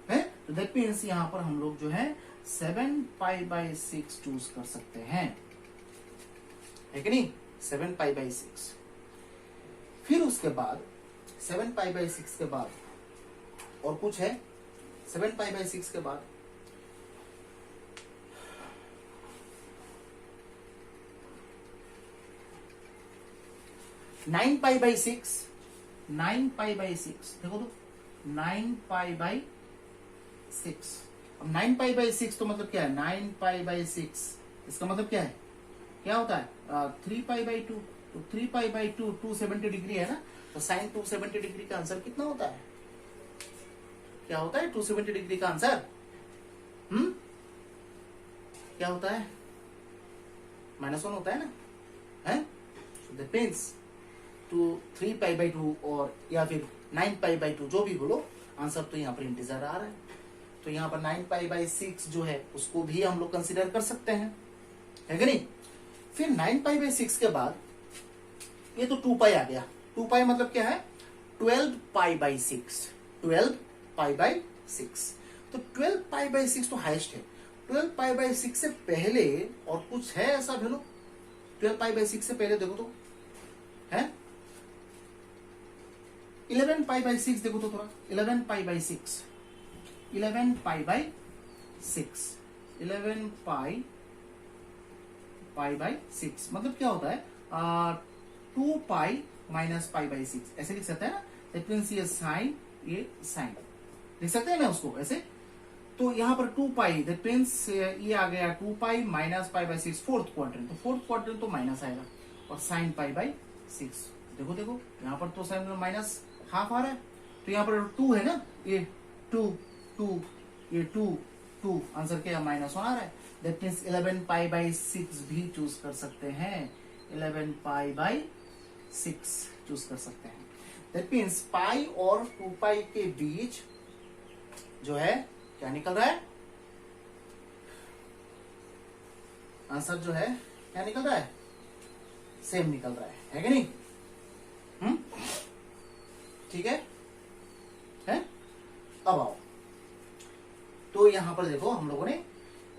है, तो दैट मीन्स यहाँ पर हम लोग जो है 7 पाई बाई 6 चूज कर सकते हैं, है कि नहीं, 7 पाई बाई 6। फिर उसके बाद 7 पाई बाई 6 के बाद और कुछ है, 7 पाई बाई 6 के बाद 9 पाई बाई 6, 9 पाई बाई 6 देखो तो 9 पाई बाई 6, अब 9 पाई बाई 6 तो मतलब क्या है, 9 पाई बाई 6 इसका मतलब क्या है, क्या होता है 3 पाई बाई 2, तो 3 पाई बाई 2 270 डिग्री है ना, तो साइन 270 डिग्री का आंसर कितना होता है, क्या होता है 270 डिग्री का आंसर, क्या होता है, -1 होता है ना, है, so that means 3 pi by 2 और या फिर 9 पाई बाई 2 जो भी बोलो, आंसर तो यहाँ पर इंटीजर आ रहा है, तो यहाँ पर 9 पाई बाई 6 जो है उसको भी हम लोग कंसीडर कर सकते हैं, है कि नहीं। फिर 9 पाई बाई 6 के बाद ये तो 2 पाई आ गया, 2 पाई मतलब क्या है 12 पाई बाई 6, 12 पाई बाई 6, तो 12 पाई बाई 6 तो हाईएस्ट है, 12 पाई बाई 6 से पहले और कुछ है ऐसा वैल्यू, 12 पाई बाई 6 से पहले देखो तो है 11 पाई बाई 6 देखो तो थोड़ा, 11 पाई by 6, 11 pi by 6, 11 pi by 6 मतलब क्या होता है 2 पाई माइनस पाई बाई 6 ऐसे लिख सकते हैं ना, दैट मींस ये साइन लिख सकते हैं ना उसको ऐसे, तो यहाँ पर 2 पाई दैट मींस ये आ गया 2 pi minus pi by 6 fourth quadrant, तो फोर्थ क्वाड्रेंट तो माइनस आएगा, और साइन पाई बाई 6 देखो देखो यहाँ पर तो साइन माइनस हाफ आ रहा है, तो यहाँ पर 2 है ना, ये 2 2 ये 2 2 आंसर क्या -1 आ रहा है, दैट मीन्स 11 पाई बाई 6 भी चूज कर सकते हैं, 11 पाई बाई 6 चूज कर सकते हैं, दैट मीन्स पाई और 2 पाई के बीच जो है क्या निकल रहा है, आंसर जो है क्या निकल रहा है, सेम निकल रहा है कि नहीं, ठीक है, अब आओ, तो यहां पर देखो हम लोगों ने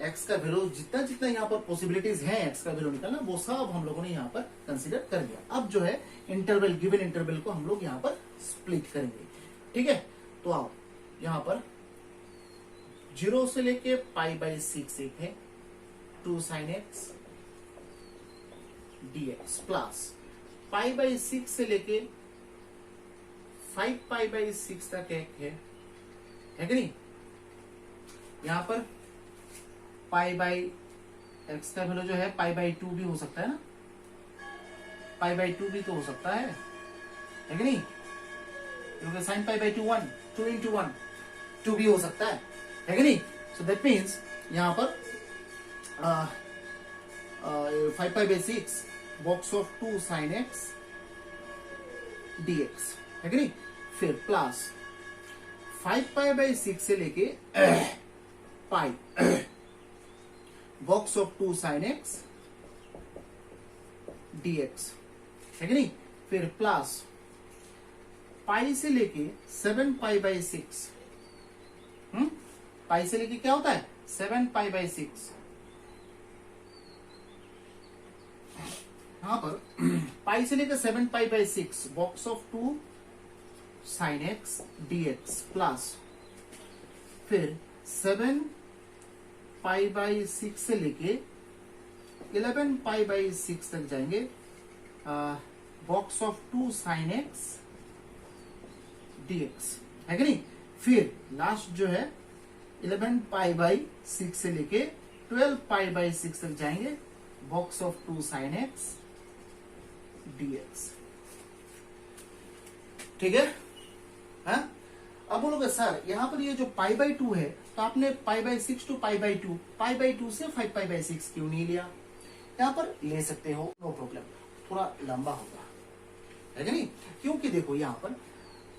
x का वैल्यू जितना जितना यहाँ पर पॉसिबिलिटीज है x का वैल्यू निकलना, वो सब हम लोगों ने यहाँ पर कंसीडर कर लिया। अब जो है इंटरवल, गिवन इंटरवल को हम लोग यहाँ पर स्प्लिट करेंगे, ठीक है। तो आओ यहाँ पर 0 से लेके π/6 एक है 2 sin x dx प्लस π/6 से लेके 5π/6 तक एक है कि नहीं। यहाँ पर π/x का वैल्यू जो है π/2 भी हो सकता है ना, π/2 भी तो हो सकता है कि नहीं, क्योंकि sin π/2 1 2 into 1 2 भी हो सकता है कि नहीं। सो दैट मीन्स यहाँ पर 5π/6 box of 2 sin x dx है कि नहीं। फिर प्लस 5π/6 से लेके पाई box of 2 sin x dx है कि नहीं। फिर प्लस पाई से लेके 7π/6 पाई से लेके क्या होता है 7π/6। यहां पर पाई से लेकर 7π/6 box of 2 sin x dx plus फिर 7π/6 से लेके 11π/6 तक जाएंगे box of 2 sin x dx है कि नहीं। फिर लास्ट जो है 11π/6 से लेके 12π/6 तक जाएंगे box of 2 sin x dx। ठीक है हाँ? अब बोलोगे सर यहाँ पर ये जो π/2 है तो आपने π/6 टू π/2 π/2 से 5π/6 क्यों नहीं लिया। यहाँ पर ले सकते हो, नो प्रॉब्लम, थोड़ा लंबा होगा है कि नहीं। क्योंकि देखो यहाँ पर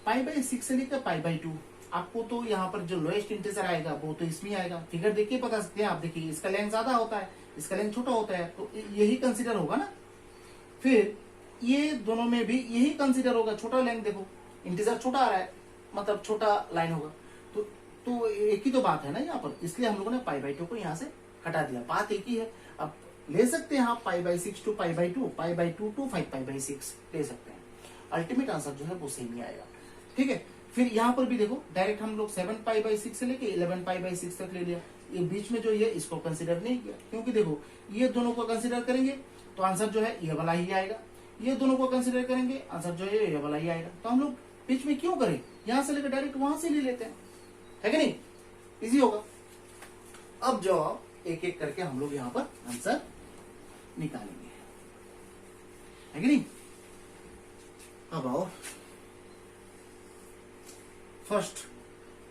π/6 से लेकर π/2 आपको तो यहाँ पर जो लोएस्ट इंटीजर आएगा वो तो इसमें आएगा। फिगर देखिए बता सकते हैं आप, देखिए इसका लेंथ ज्यादा होता है, इसका लेंथ छोटा होता है, तो यही कंसीडर होगा ना। फिर ये दोनों में भी यही कंसीडर होगा, छोटा लेंथ देखो इंटीजर छोटा आ रहा है मतलब छोटा लाइन होगा, तो एक ही तो बात है ना यहाँ पर, इसलिए हम लोगों ने π/2 को यहाँ से हटा दिया, बात एक ही है। अब ले सकते हैं आप π/6 टू π/2 π/2 टू 5π/6 ले सकते हैं, अल्टीमेट आंसर जो है वो सेम ही आएगा। ठीक है, फिर यहाँ पर भी देखो डायरेक्ट हम लोग 7π/6 से लेके 11π/6 तक ले लिया, ये बीच में जो ये इसको कंसिडर नहीं किया, क्योंकि देखो ये दोनों को कंसिडर करेंगे तो आंसर जो है ये वाला ही आएगा, ये दोनों को कंसिडर करेंगे आंसर जो है ये वाला ही आएगा। तो हम लोग बीच में क्यों करें, यहां से लेकर डायरेक्ट वहां से ले लेते हैं, है कि नहीं, इजी होगा। अब जवाब एक एक करके हम लोग यहाँ पर आंसर निकालेंगे, है कि नहीं। अब आओ फर्स्ट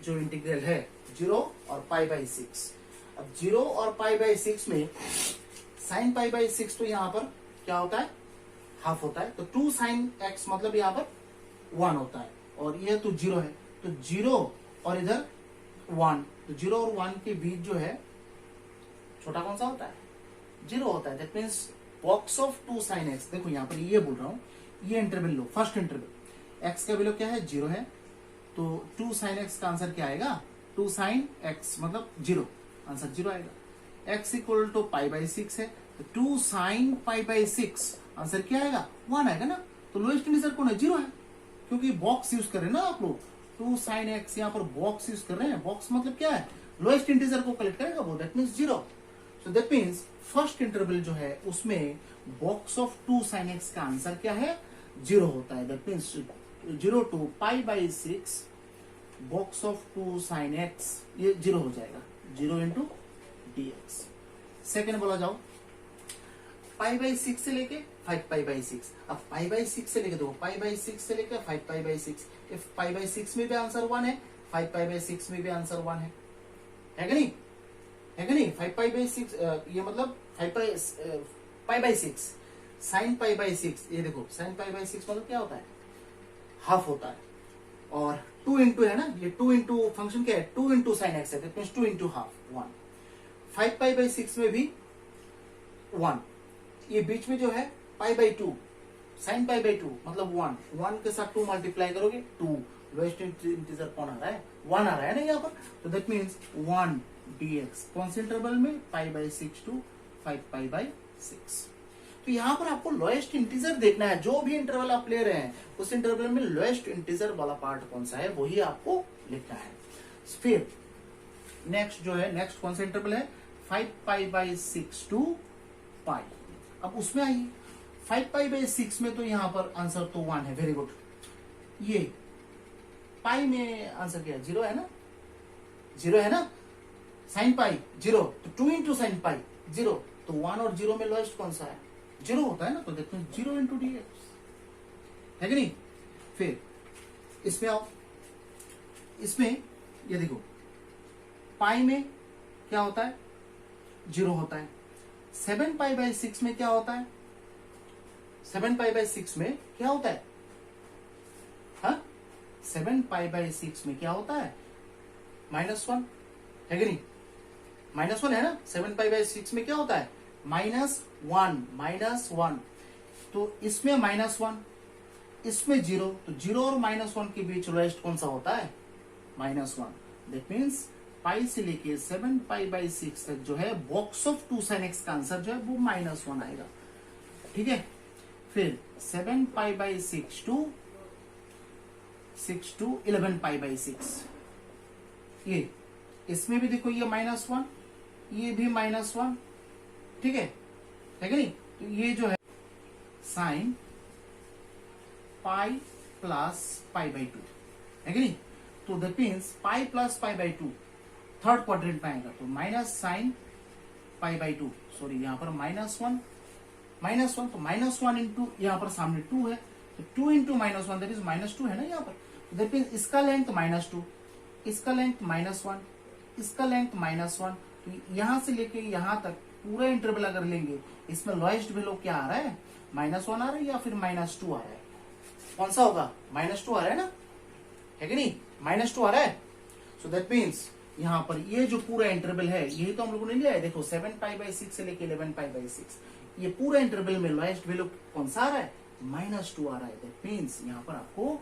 जो इंटीग्रल है 0 और π/6। अब 0 और π/6 में sin π/6 तो यहाँ पर क्या होता है हाफ होता है, तो 2 sin x मतलब यहाँ पर 1 होता है, और यह तो 0 है, तो 0 और इधर 1, तो 0 और 1 के बीच जो है छोटा कौन सा होता है 0 होता है। That means box of 2 sin x, देखो यहाँ पर ये बोल रहा हूं, ये इंटरवल लो, फर्स्ट इंटरवल x का वैल्यू क्या है 0 है, तो 2 sin x का आंसर क्या आएगा 2 sin x मतलब 0, आंसर 0 आएगा। x इक्वल टू π/6 है, तो 2 sin π/6 आंसर क्या आएगा 1 आएगा ना। तो लोएस्ट इंटीजर कौन है 0 है, क्योंकि बॉक्स यूज कर रहे हैं ना आप लोग, 2 sin x यहाँ पर बॉक्स यूज कर रहे हैं, बॉक्स मतलब क्या है लोएस्ट इंटीजर को कलेक्ट करेगा वो, that means 0। So that means first interval जो है उसमें बॉक्स ऑफ 2 sin x का आंसर क्या है 0 होता है, that means 0 to π/6 box of 2 sin x ये 0 हो जाएगा, 0 into dx। सेकेंड बोला जाओ π/6 से लेके 5π/6। अब π/6 से लेके देखो π/6 से लेके 5π/6, इफ π/6 में भी आंसर 1 है 5π/6 में भी आंसर 1 है कि नहीं, है कि नहीं। 5π/6 ये मतलब 5π/6 sin π/6, ये देखो sin π/6 मतलब क्या होता है हाफ होता है, और 2 इंटू है ना, ये 2 इंटू फंक्शन क्या है 2 इंटू sin x है, दैट मींस 2 इंटू हाफ 1। 5π/6 में भी 1, ये बीच में जो है π/2 sin π/2 मतलब 1 के साथ 2 मल्टीप्लाई करोगे 2, लोएस्ट इंटीजर कौन आ रहा है 1 आ रहा है ना यहाँ पर, तो दैट मींस 1 dx कौन से इंटरवल में π/6 टू 5π/6। तो यहाँ पर आपको लोएस्ट इंटीजर देखना है, जो भी इंटरवल आप ले रहे हैं उस इंटरवल में लोएस्ट इंटीजर वाला पार्ट कौन सा है वही आपको लिखना है। फिर नेक्स्ट जो है, नेक्स्ट कौन सा इंटरवल है, 5π/6 to π। अब उसमें आइए 5π/6 में तो यहाँ पर आंसर तो 1 है, वेरी गुड। ये पाई में आंसर क्या है, 0 है ना, 0 है ना, साइन पाई 0, तो 2 इंटू साइन पाई 0, तो 1 और 0 में लोएस्ट कौन सा है, 0 होता है ना, तो देखते हैं 0 इंटू dx है कि नहीं। फिर इसमें आओ, इसमें ये देखो पाई में क्या होता है, 0 होता है। 7π/6 में क्या होता है, 7π/6 में क्या होता है, हाँ 7π/6 में क्या होता है, -1 है कि नहीं, -1 है ना। 7π/6 में क्या होता है, -1, तो इसमें -1, इसमें 0, तो 0 और -1 के बीच लोएस्ट कौन सा होता है, -1। दैट मीन्स पाई से लेके 7π/6 तक जो है बॉक्स ऑफ 2 sin x का आंसर जो है वो -1 आएगा, ठीक है। फिर 7π/6 to 11π/6, ये इसमें भी देखो ये -1, ये भी -1, ठीक है कि नहीं। तो ये जो है साइन पाई प्लस π/2 है कि नहीं। तो that means pi plus π/2 third quadrant में आएगा, तो माइनस साइन π/2, सॉरी यहाँ पर -1, तो -1 इंटू यहाँ पर सामने 2 है, तो 2 इंटू -1 दैट इज -2 है ना यहाँ पर। दैट मीन्स इसका लेंथ -2, इसका लेंथ -1, इसका लेंथ -1, तो यहां से लेके यहां तक पूरा इंटरवल अगर लेंगे इसमें लोएस्ट वैल्यू क्या आ रहा है, -1 आ रहा है या फिर -2 आ रहा है, कौन सा होगा, -2 आ रहा है ना, है कि नहीं, -2 आ रहा है। सो दैट मीन्स यहाँ पर ये जो पूरा इंटरवल है यही तो हम लोगों ने लिया है, देखो 7π/6 से लेके 11π/6, ये पूरा इंटरवल में लोएस्ट वैल्यू कौन सा आ रहा है, -2 आ रहा है। दैट मीन्स यहाँ पर आपको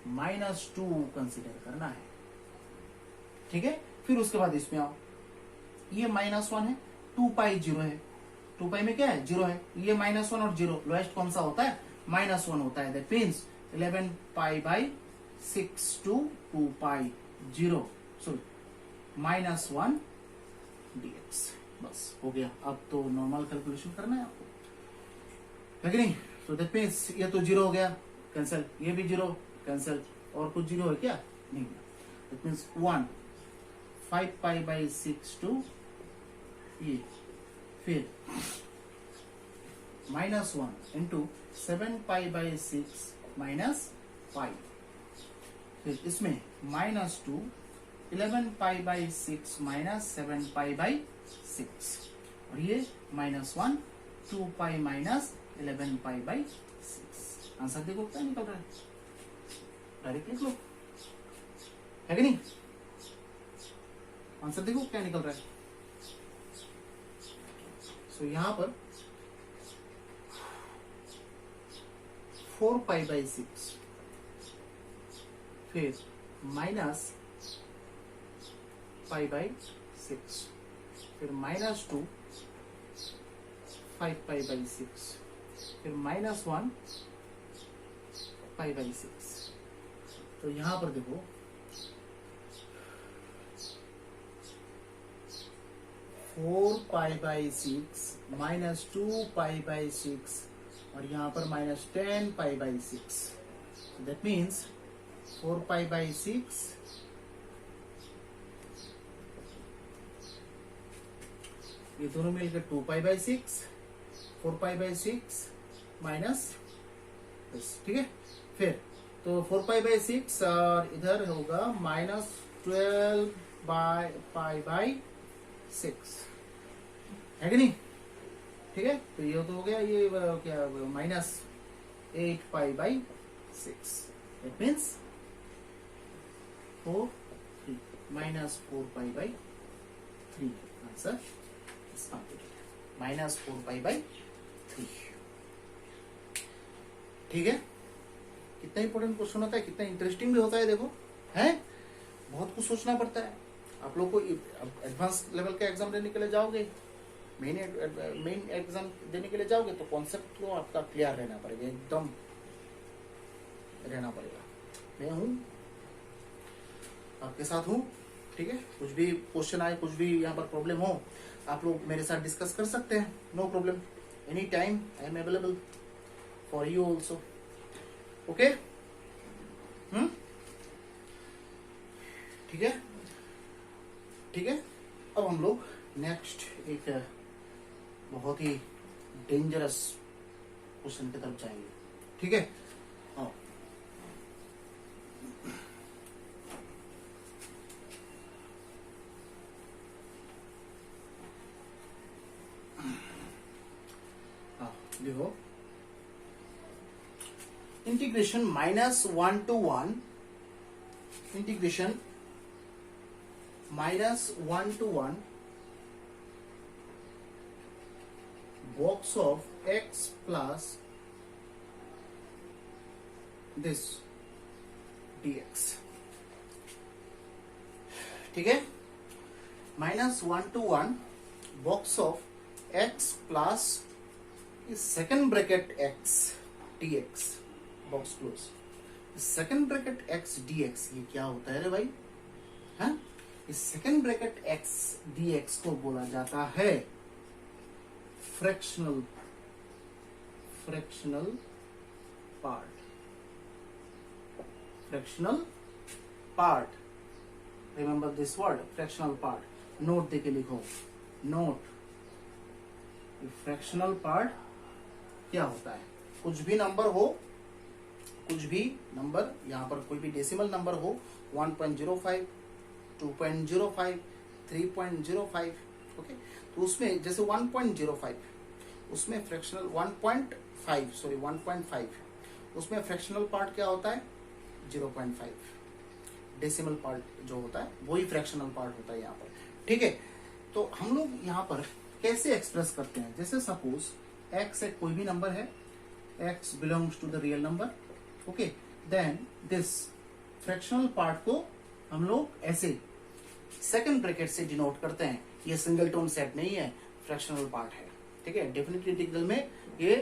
-2 कंसिडर करना है, ठीक है। फिर उसके बाद इसमें आओ, ये -1 है, 2π 0 है, 2π में क्या है, 0 है, ये -1 और 0 लोएस्ट कौन सा होता है, -1 होता है। That means 11π/6 to 2π 0, sorry -1 dx, बस हो गया। अब तो नॉर्मल कैलकुलेशन करना है आपको, है कि नहीं। सो दैट मीन्स ये तो 0 हो गया, कैंसिल, ये भी 0 कैंसिल, और कुछ 0 है क्या, नहीं। दैट मीन्स 1 5π/6 to ये, फिर -1 इंटू 7π/6 माइनस 5, फिर इसमें -2 11π/6 माइनस 7π/6, और ये -1 2π माइनस 11π/6। आंसर देखो क्या निकल रहा है, डायरेक्ट लिख लो, है कि नहीं। आंसर देखो क्या निकल रहा है। सो यहां पर 4π/6, फिर -π/6, फिर -2 5π/6, फिर -1 π/6। तो यहां पर देखो 4π/6 -2π/6 और यहाँ पर -10π/6। दैट मीन्स 4π/6 ये दोनों मिलकर 2π/6, 4π/6 माइनस, ठीक है। फिर तो 4π/6 और इधर होगा -12π/6, है कि नहीं, ठीक है। तो ये तो हो गया, ये क्या -8π/6, इट मीन्स 4 3 -4π/3 आंसर इस -4π/3, ठीक है। कितना इंपॉर्टेंट क्वेश्चन होता है, कितना इंटरेस्टिंग भी होता है, देखो है, बहुत कुछ सोचना पड़ता है। आप लोग को एडवांस लेवल का एग्जाम देने के लिए जाओगे, मेन एग्जाम देने के लिए जाओगे तो कॉन्सेप्ट तो आपका क्लियर रहना पड़ेगा, एकदम रहना पड़ेगा। मैं हूँ, आपके साथ हूँ, ठीक है। कुछ भी क्वेश्चन आए, कुछ भी यहाँ पर प्रॉब्लम हो, आप लोग मेरे साथ डिस्कस कर सकते हैं, no problem, any time I am available for you also. Okay, ठीक है, ठीक है। अब हम लोग नेक्स्ट एक बहुत ही डेंजरस क्वेश्चन की तरफ जाएंगे, ठीक है। आओ, देखो, integration -1 to 1, integration -1 to 1 box of x plus this dx, ठीक है। -1 to 1 box of x plus second bracket x dx, box close, second bracket x dx, ये क्या होता है रे भाई? हाँ, इस सेकेंड ब्रैकेट x dx को बोला जाता है fractional part, fractional part, remember this word, fractional part. Note देके लिखो, नोट, फ्रैक्शनल पार्ट क्या होता है? कुछ भी नंबर हो, कुछ भी नंबर, यहाँ पर कोई भी डेसिमल नंबर हो, 1.05, 2.05, 3.05, ओके, तो उसमें जैसे 1.05, उसमें फ्रैक्शनल 1.5, उसमें फ्रैक्शनल पार्ट क्या होता है? 0.5। डेसिमल पार्ट जो होता है वही फ्रैक्शनल पार्ट होता है यहाँ पर, ठीक है। तो हम लोग यहाँ पर कैसे एक्सप्रेस करते हैं? जैसे सपोज x एक कोई भी नंबर है, x belongs to the real number, okay, then this fractional part को हम लोग ऐसे सेकंड ब्रैकेट से डिनोट करते हैं। ये सिंगल टोन सेट नहीं है, फ्रैक्शनल पार्ट है, ठीक है। डेफिनेट इंटीग्रल में, ये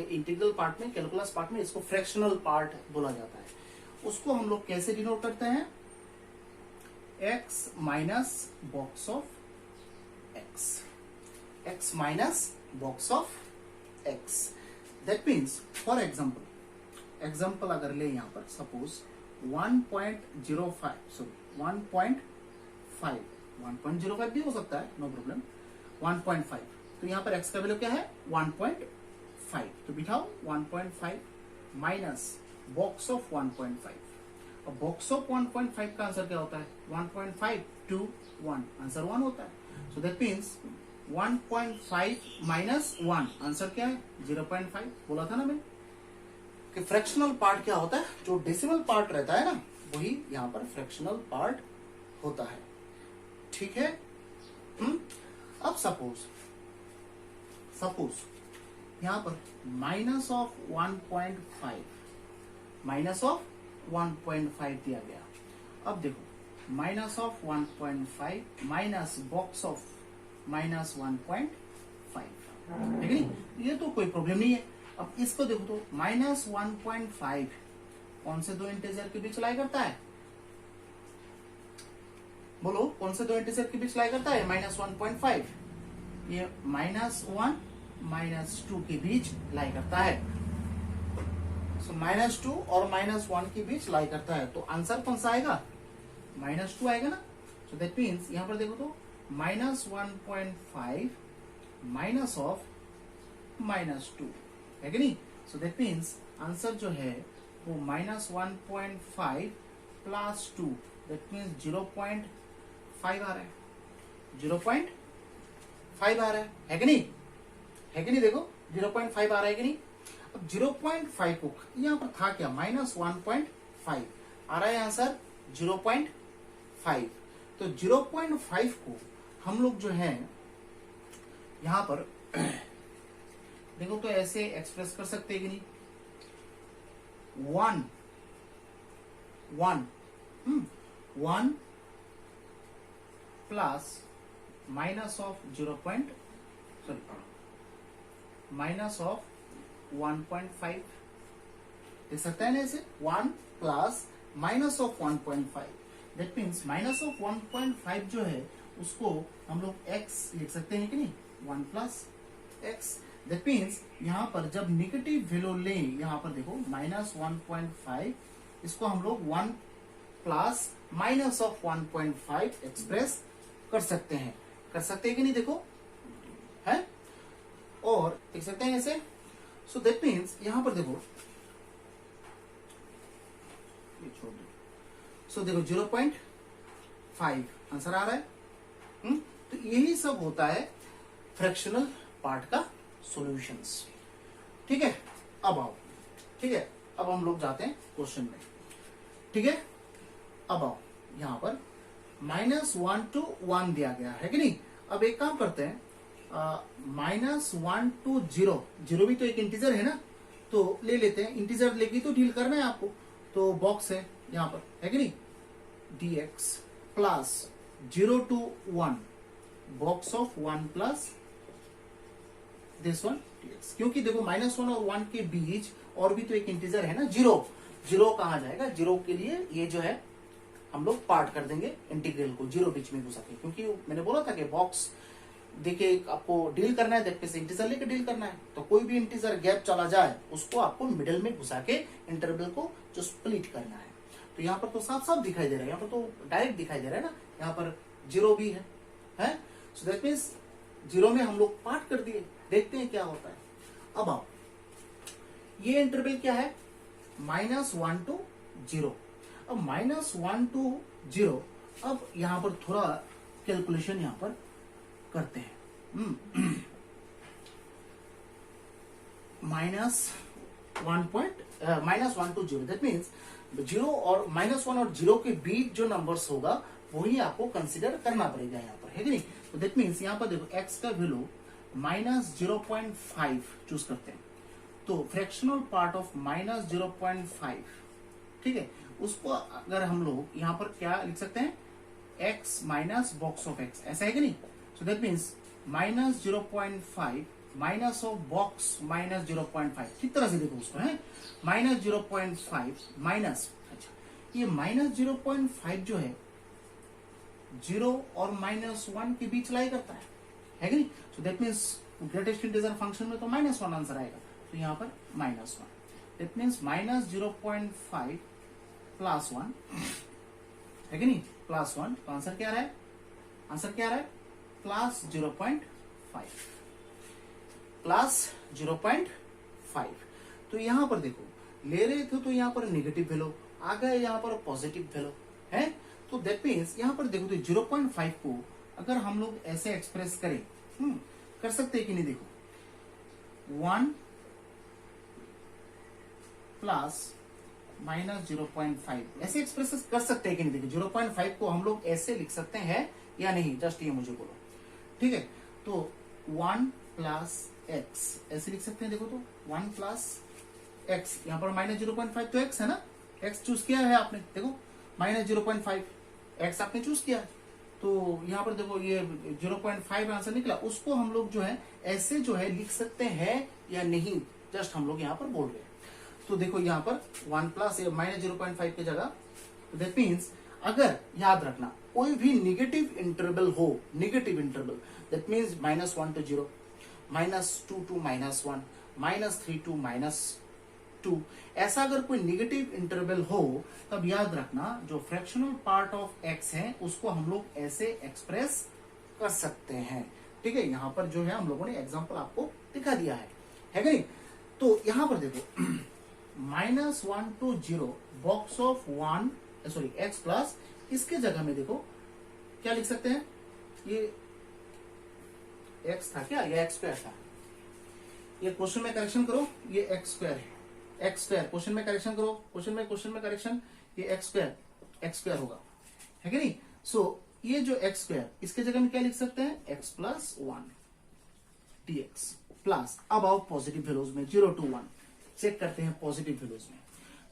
इंटीग्रल पार्ट में, कैलकुलस पार्ट में इसको फ्रैक्शनल पार्ट बोला जाता है। उसको हम लोग कैसे डिनोट करते हैं? x minus box of x, x minus box of x, that means for example अगर ले यहाँ पर सपोज 1.05, सॉरी 1.5 भी हो सकता है, नो प्रॉब्लम, 1.5, तो यहाँ पर x का वैल्यू क्या है? 1.5, तो बिठाओ 1.5 माइनस बॉक्स ऑफ 1.5। अब बॉक्स ऑफ 1.5 का आंसर क्या होता है? 1.5 to 1, आंसर 1 होता है। सो दैट मीन्स 1.5 माइनस 1, आंसर क्या है? 0.5। बोला था ना मैं कि फ्रैक्शनल पार्ट क्या होता है? जो डेसिमल पार्ट रहता है ना, वही यहाँ पर फ्रैक्शनल पार्ट होता है, ठीक है। अब सपोज यहाँ पर माइनस ऑफ 1.5 दिया गया। अब देखो, minus of 1.5 minus box of -1.5, ठीक है, ये तो कोई प्रॉब्लम नहीं है। अब इसको देखो तो -1.5 कौन से दो इंटीजर के बीच लाई करता है? बोलो, कौन से दो इंटीजर के बीच लाई करता है? -1.5, ये -1 -2 के बीच लाई करता है। सो -2 और -1 के बीच लाई करता है, तो आंसर कौन सा आएगा? -2 आएगा ना। सो दैट मीन्स यहां पर देखो तो -1.5 माइनस ऑफ -2 है कि नहीं? सो दैट मीन्स आंसर जो है वो -1.5 प्लस 2, दैट मीन्स 0.5 आ रहा है, 0.5 आ रहा है कि नहीं? है कि नहीं? देखो 0.5 आ रहा है कि नहीं? अब 0.5 को यहां पर था क्या? -1.5 आ रहा है आंसर 0.5। तो 0.5 को हम लोग जो है यहां पर देखो तो ऐसे एक्सप्रेस कर सकते हैं कि नहीं? 1 plus minus of 0. Minus of 1.5 देख सकते हैं ना इसे 1 plus minus of 1.5 that means minus of 1.5 जो है उसको हम लोग x लिख सकते हैं कि नहीं 1 प्लस एक्स दैट मीन्स यहाँ पर जब निगेटिव वैल्यू लें यहाँ पर देखो माइनस 1.5 इसको हम लोग 1 प्लस माइनस ऑफ 1.5 एक्सप्रेस कर सकते हैं कि नहीं देखो है और देख सकते हैं ऐसे सो दैट मीन्स यहां पर देखो ये छोड़ दो सो देखो 0.5 आंसर आ रहा है तो यही सब होता है फ्रैक्शनल पार्ट का सॉल्यूशंस ठीक है अब आओ ठीक है अब हम लोग जाते हैं क्वेश्चन में ठीक है अब आओ यहां पर -1 to 1 दिया गया है कि नहीं अब एक काम करते हैं -1 to 0 जीरो भी तो एक इंटीजर है ना तो ले लेते हैं इंटीजर लेके तो डील करना है आपको तो बॉक्स है यहां पर है कि नहीं dx plus 0 to 1 box of 1 plus this one dx क्योंकि देखो -1 और 1 के बीच और भी तो एक इंटीजर है ना जीरो कहा जाएगा जीरो के लिए ये जो है हम लोग पार्ट कर देंगे इंटीग्रल को जीरो बीच में घुसा के क्योंकि मैंने बोला था कि बॉक्स देखिए आपको डील करना है दैट मींस इंटीजर लेके डील करना है तो कोई भी इंटीजर गैप चला जाए उसको आपको मिडिल में घुसा के इंटरवल को जो स्प्लिट करना है तो यहाँ पर तो साफ साफ दिखाई दे रहा है यहाँ पर तो डायरेक्ट दिखाई दे रहा है ना यहाँ पर जीरो भी है सो दैट मीन्स जीरो में हम लोग पार्ट कर दिए देखते हैं क्या होता है अब आओ ये इंटरवल क्या है -1 to 0 अब -1 to 0 अब यहां पर थोड़ा कैलकुलेशन यहां पर करते हैं -1 to 0 दैट मीन्स 0 और -1 और 0 के बीच जो नंबर्स होगा वही आपको कंसिडर करना पड़ेगा यहाँ पर है कि नहीं तो दैट मीन्स यहाँ पर देखो x का वैल्यू -0.5 चूज करते हैं तो फ्रैक्शनल पार्ट ऑफ -0.5 ठीक है उसको अगर हम लोग यहाँ पर क्या लिख सकते हैं x minus box of x ऐसा है कि नहीं सो that means -0.5 minus of box -0.5 किस तरह से देखो उसको है -0.5 माइनस अच्छा ये -0.5 जो है 0 और -1 के बीच लाई करता है कि नहीं सो that means greatest integer function में तो -1 आंसर आएगा तो यहाँ पर -1 दैट मीन्स -0.5 प्लस 1 है कि नहीं प्लस 1 तो आंसर क्या रहा है प्लस 0.5 प्लस 0.5 तो यहां पर देखो ले रहे थे तो यहां पर नेगेटिव वैल्यू आ गए यहां पर पॉजिटिव वैल्यू है तो दैट मीन्स यहां पर देखो तो 0.5 को अगर हम लोग ऐसे एक्सप्रेस करें कर सकते हैं कि नहीं देखो 1 प्लस -0.5 ऐसे एक्सप्रेस कर सकते हैं कि नहीं देखो 0.5 को हम लोग ऐसे लिख सकते हैं या नहीं जस्ट ये मुझे बोलो ठीक है तो 1 प्लस x ऐसे लिख सकते हैं देखो तो 1 प्लस x यहाँ पर -0.5 तो x है ना x चूज किया है आपने देखो -0.5 x आपने चूज किया तो यहाँ पर देखो ये 0.5 आंसर निकला उसको हम लोग जो है ऐसे जो है लिख सकते हैं या नहीं जस्ट हम लोग यहाँ पर बोल रहे हैं तो देखो यहाँ पर 1 प्लस -0.5 की जगह दैट मीन्स अगर याद रखना कोई भी निगेटिव इंटरवल हो negative interval that means -1 to 0 -2 to -1 -3 to -2 ऐसा अगर कोई निगेटिव इंटरवल हो तब याद रखना जो फ्रैक्शनल पार्ट ऑफ x है उसको हम लोग ऐसे एक्सप्रेस कर सकते हैं ठीक है यहाँ पर जो है हम लोगों ने एग्जांपल आपको दिखा दिया है कि नहीं तो यहाँ पर देखो -1 to 0 box of 1 sorry x plus इसके जगह में देखो क्या लिख सकते हैं ये x था क्या ये x स्क्वायर था ये क्वेश्चन में करेक्शन करो ये x स्क्वायर है x स्क्वायर क्वेश्चन में करेक्शन करो क्वेश्चन में करेक्शन ये x स्क्वायर होगा है कि नहीं सो ये जो x स्क्वायर इसके जगह में क्या लिख सकते हैं x प्लस 1 dx प्लस अब आओ पॉजिटिव वैल्यूज में 0 to 1 चेक करते हैं पॉजिटिव वैल्यूज में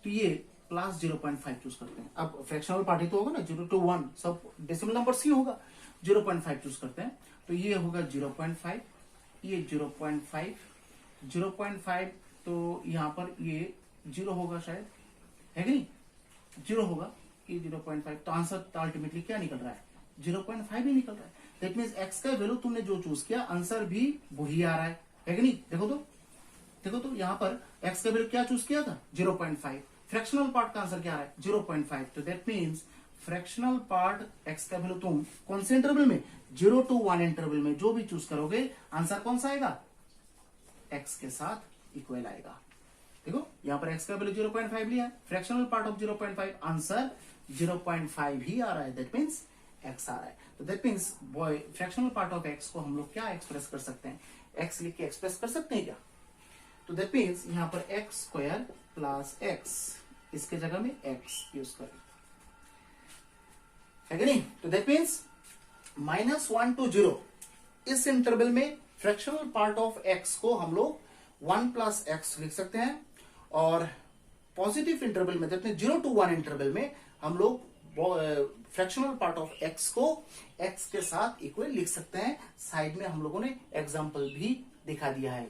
तो ये प्लस 0.5 चूज करते हैं अब फ्रैक्शनल पार्टी तो होगा ना 0 to 1 सब डेसिमल नंबर्स ही होगा 0.5 चूज करते हैं तो ये होगा 0.5 ये 0.5 0.5 तो यहाँ पर ये 0 होगा शायद, है कि नहीं, 0 होगा, ये 0.5, तो आंसर अल्टीमेटली क्या निकल रहा है, 0.5 ही निकल रहा है। दैट मीन्स एक्स का वैल्यू तुमने जो चूज किया आंसर भी वही आ रहा है कि नहीं। देखो तो यहाँ पर एक्स का वैल्यू क्या चूज किया था, 0.5, फ्रैक्शनल पार्ट का आंसर क्या आ रहा है, 0.5, तो that means fractional part x का वैल्यू तुम कौन से इंटरवल में, 0 to 1 इंटरवल में जो भी चूज करोगे आंसर कौन सा आएगा, एक्स के साथ इक्वल आएगा। देखो यहाँ पर एक्स का वैल्यू 0.5 लिया, फ्रैक्शनल पार्ट ऑफ 0.5, आंसर 0.5 ही आ रहा है, दैट मीन्स एक्स आ रहा है। तो that means boy fractional part of x को हम लोग क्या एक्सप्रेस कर सकते हैं, एक्स लिख के एक्सप्रेस कर सकते हैं क्या, तो दैट मीन्स यहाँ पर एक्स स्क्वायर प्लस एक्स, इसके जगह में एक्स यूज करें, है कि नहीं। तो दैट मीन्स -1 to 0 इस इंटरवल में फ्रैक्शनल पार्ट ऑफ एक्स को हम लोग 1 प्लस एक्स लिख सकते हैं, और पॉजिटिव इंटरवल में जब 0 to 1 इंटरवल में हम लोग फ्रैक्शनल पार्ट ऑफ एक्स को एक्स के साथ इक्वल लिख सकते हैं। साइड में हम लोगों ने एग्जांपल भी दिखा दिया है,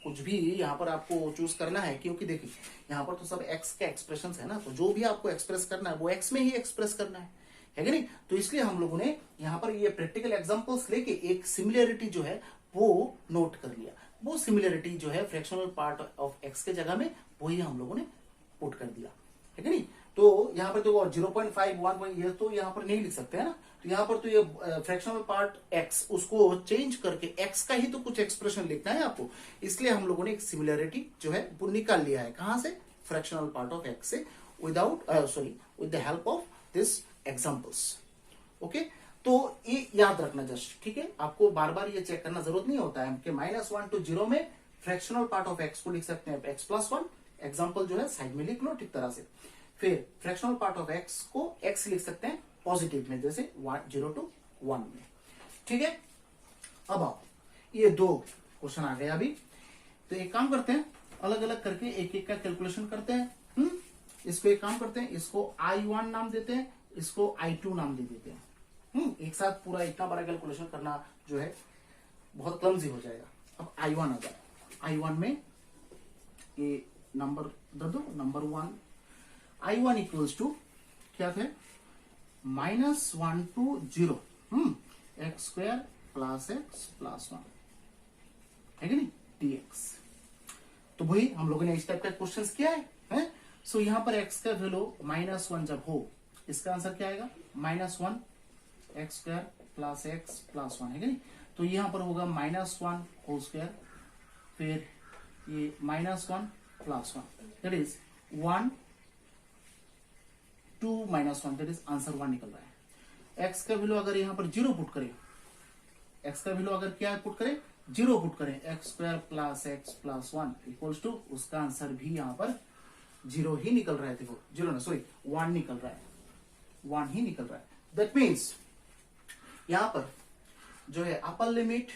कुछ भी यहाँ पर आपको चूज करना है, क्योंकि देखिए यहाँ पर तो सब एक्स के एक्सप्रेशंस है ना, तो जो भी आपको एक्सप्रेस करना है वो एक्स में ही एक्सप्रेस करना है कि नहीं। तो इसलिए हम लोगों ने यहाँ पर ये प्रैक्टिकल एग्जांपल्स लेके एक सिमिलरिटी जो है वो नोट कर लिया, वो सिमिलरिटी जो है फ्रैक्शनल पार्ट ऑफ एक्स के जगह में वही हम लोगों ने पुट कर दिया, है कि नहीं। तो यहाँ पर तो 0.5 1 ये तो यहाँ पर नहीं लिख सकते है ना, तो यहाँ पर तो ये फ्रैक्शनल पार्ट एक्स उसको चेंज करके एक्स का ही तो कुछ एक्सप्रेशन लिखना है आपको, इसलिए हम लोगों ने एक सिमिलरिटी जो है वो निकाल लिया है, कहां से, फ्रैक्शनल पार्ट ऑफ एक्स से, with the help of this examples. Okay, तो ये याद रखना जस्ट, ठीक है, आपको बार बार ये चेक करना जरूरत नहीं होता है कि -1 to 0 में फ्रैक्शनल पार्ट ऑफ एक्स को लिख सकते हैं x + 1, एग्जांपल जो है साइड में लिख लो ठीक तरह से। फिर फ्रैक्शनल पार्ट ऑफ एक्स को x लिख सकते हैं पॉजिटिव में, जैसे 0 to 1 में, ठीक है। अब आओ, ये 2 क्वेश्चन आ गए अभी, तो एक काम करते हैं अलग अलग करके एक एक का कैलकुलेशन करते हैं। इसको एक काम करते हैं, इसको I1 नाम देते हैं, इसको I2 नाम दे देते हैं। एक साथ पूरा इतना बड़ा कैलकुलेशन करना जो है बहुत क्लमजी हो जाएगा। अब I1 आ जाए, I1 में ये नंबर दे दो, नंबर 1, I1 इक्वल्स टू क्या थे, -1 to 0 x square plus x plus 1, है कि नहीं, dx। तो वही हम लोगों ने इस टाइप का क्वेश्चन किया है। सो यहाँ पर x का वैल्यू -1 जब हो, इसका आंसर क्या आएगा, -1 x square plus x plus 1, है कि नहीं। तो यहाँ पर होगा -1 होल स्क्वायर, फिर ये -1 plus 1, that is 1 2 -1, that is answer 1 निकल रहा है। एक्स का वैल्यू अगर यहाँ पर 0 पुट करें, एक्स का वैल्यू अगर क्या पुट करें, 0 पुट करें, x square plus x plus 1 equals to, उसका आंसर भी यहाँ पर 0 ही निकल रहा है। देखो 1 निकल रहा है, 1 ही निकल रहा है। दैट मीन्स यहाँ पर जो है अपर लिमिट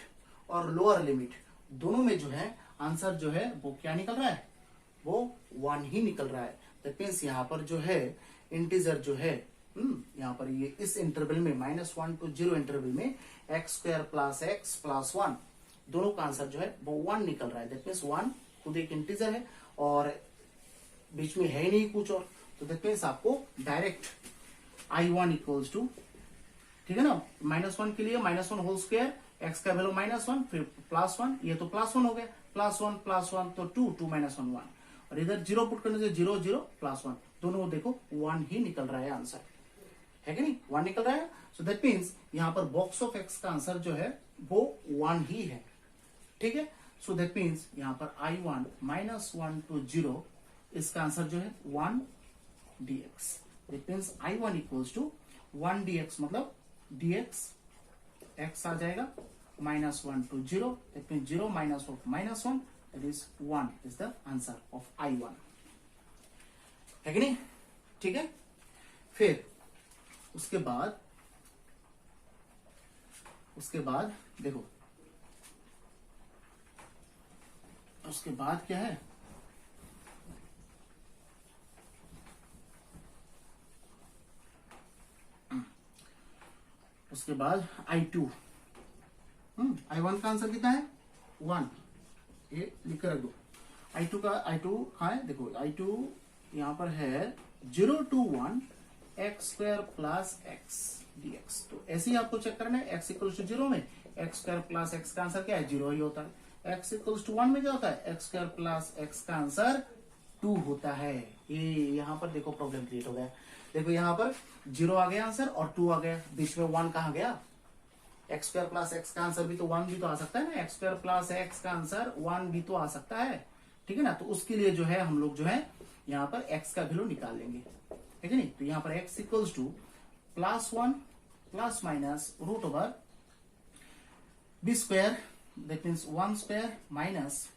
और लोअर लिमिट दोनों में जो है आंसर जो है वो क्या निकल रहा है, वो 1 ही निकल रहा है। दैट मीन्स यहाँ पर जो है इंटीजर जो है यहाँ पर ये इस इंटरवल में -1 to 0 इंटरवल में x square plus x plus 1 दोनों का आंसर जो है वो 1 निकल रहा है। दैट मीन्स 1 खुद एक इंटीजर है और बीच में है ही नहीं कुछ और, तो दैट मीन्स आपको डायरेक्ट I1 इक्वल्स टू, ठीक है ना, -1 के लिए -1 होल स्क्वायर, एक्स का वैल्यू -1 फिर +1, ये तो +1 हो गया, +1 +1 तो 2 2 -1 1, और इधर 0 पुट करने से 0 0 +1 दोनों देखो 1 ही निकल रहा है आंसर, है कि नहीं, 1 निकल रहा है। सो दैट मीन्स यहाँ पर बॉक्स ऑफ एक्स का आंसर जो है वो 1 ही है, ठीक है। सो दैट मीन्स यहाँ पर I1 -1 to 0 इसका आंसर जो है 1 dx। That means I1 equals to 1 dx, मतलब dx x आ जाएगा -1 to 0, that means 0 minus of -1, that is 1 is the answer of I1, है कि नहीं, ठीक है। फिर उसके बाद देखो, उसके बाद क्या है, उसके बाद I2, I1 का आंसर कितना है 1, ये लिख कर रख दो। I2 का I2 कहाँ है, देखो I2 यहाँ पर है 0 to 1 x square plus x dx। तो ऐसे ही आपको चेक करना है, x इक्वल्स टू 0 में एक्स स्क्वायर प्लस एक्स का आंसर क्या है, 0 ही होता है। x इक्वल्स टू 1 में क्या होता है, एक्स स्क्वायर प्लस एक्स का आंसर 2 होता है। ये यहाँ पर देखो प्रॉब्लम क्रिएट हो गया। देखो यहाँ पर 0 आ गया आंसर और 2 आ गया, बीच में 1 कहाँ गया। एक्स स्क्वायर प्लस एक्स का आंसर भी तो 1 भी तो आ सकता है ना, एक्स स्क्वायर प्लस एक्स का आंसर 1 भी तो आ सकता है, ठीक है ना। तो उसके लिए जो है हम लोग जो है यहाँ पर x का वैल्यू निकाल लेंगे, ठीक है नहीं। तो यहाँ पर x equals to +1 plus minus root over b square, that means 1 square minus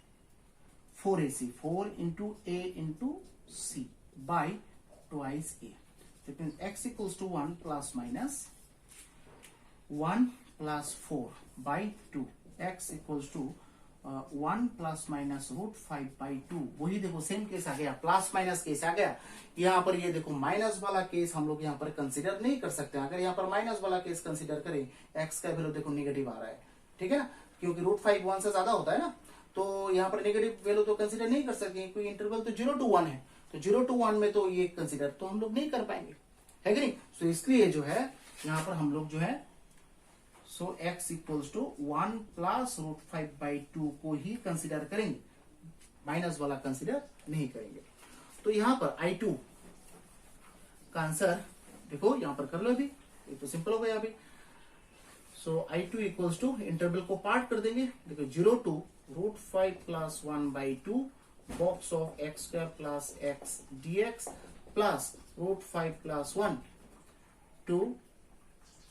4ac, 4 into a into c by twice a। That means x equals to 1 plus minus 1 plus 4 by 2, x equals to 1 plus minus root 5 by 2। वही देखो same case आ गया, plus minus case आ गया। यहाँ पर ये देखो minus वाला case हम लोग यहाँ पर कंसीडर नहीं कर सकते। अगर यहाँ पर माइनस वाला केस कंसीडर करें, x का वैल्यू देखो नेगेटिव आ रहा है, ठीक है ना, क्योंकि रूट 5 1 से ज्यादा होता है ना। तो यहाँ पर नेगेटिव वैल्यू तो कंसीडर नहीं कर सकते, कोई इंटरवल तो 0 to 1 है, तो 0 to 1 में तो ये कंसीडर तो हम लोग नहीं कर पाएंगे, है कि नहीं। तो इसलिए जो है यहाँ पर हम लोग जो है so x equals to 1 plus root 5 by 2 को ही कंसिडर करेंगे, माइनस वाला कंसिडर नहीं करेंगे। तो यहाँ पर I2 का आंसर देखो यहाँ पर कर लो अभी, ये तो सिंपल हो गया अभी। So I2 equals to interval को पार्ट कर देंगे, देखो 0 to root 5 plus 1 by 2 box of x square plus x dx plus root 5 plus 1 to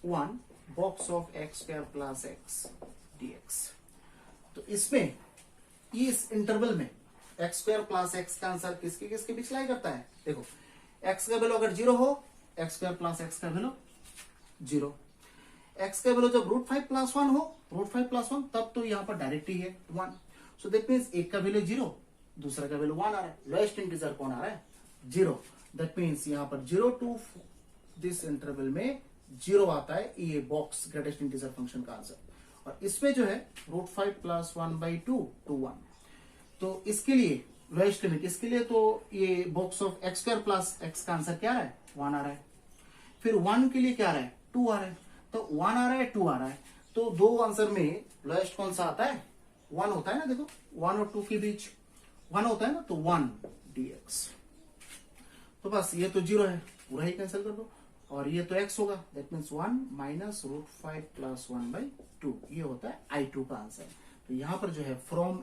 1 box of x square plus x dx। तो इसमें इस इंटरवल में एक्स स्क्वायर प्लस एक्स का answer किसके किसके बीच लाई करता है, देखो एक्स का वैल्यू अगर 0 हो, एक्स स्क्वायर प्लस एक्स का वैल्यू 0, एक्स का वैल्यू जब रूट 5 प्लस 1 हो, रूट 5 प्लस 1 तब तो यहाँ पर डायरेक्ट ही है 1। सो दैट मीन्स एक का वैल्यू 0, दूसरा का वैल्यू 1 आ रहा है, लोएस्ट इंटीजर कौन आ रहा है, 0। दैट मीन्स यहाँ पर 0 टू दिस इंटरवल में 0 आता है ये बॉक्स ग्रेटेस्ट इंटीजर फंक्शन का आंसर। और इसमें जो है रूट 5 प्लस 1 बाई 2 टू 1। तो इसके लिए लोएस्ट लिमिट, इसके लिए तो ये box of x square plus x का आंसर क्या आ रहा है, 1 आ रहा है। फिर 1 के लिए क्या आ रहा है, 2 आ रहा है। तो 1 आ रहा है, 2 आ रहा है, तो दो आंसर में लोएस्ट कौन सा आता है, 1 होता है ना। देखो 1 और 2 के बीच 1 होता है ना, तो 1 dx। तो बस ये तो 0 है, पूरा ही कैंसिल कर दो, और ये तो x होगा, that means 1 minus root 5 plus 1 by 2, ये होता है I2 का आंसर। तो यहां पर जो है फ्रॉम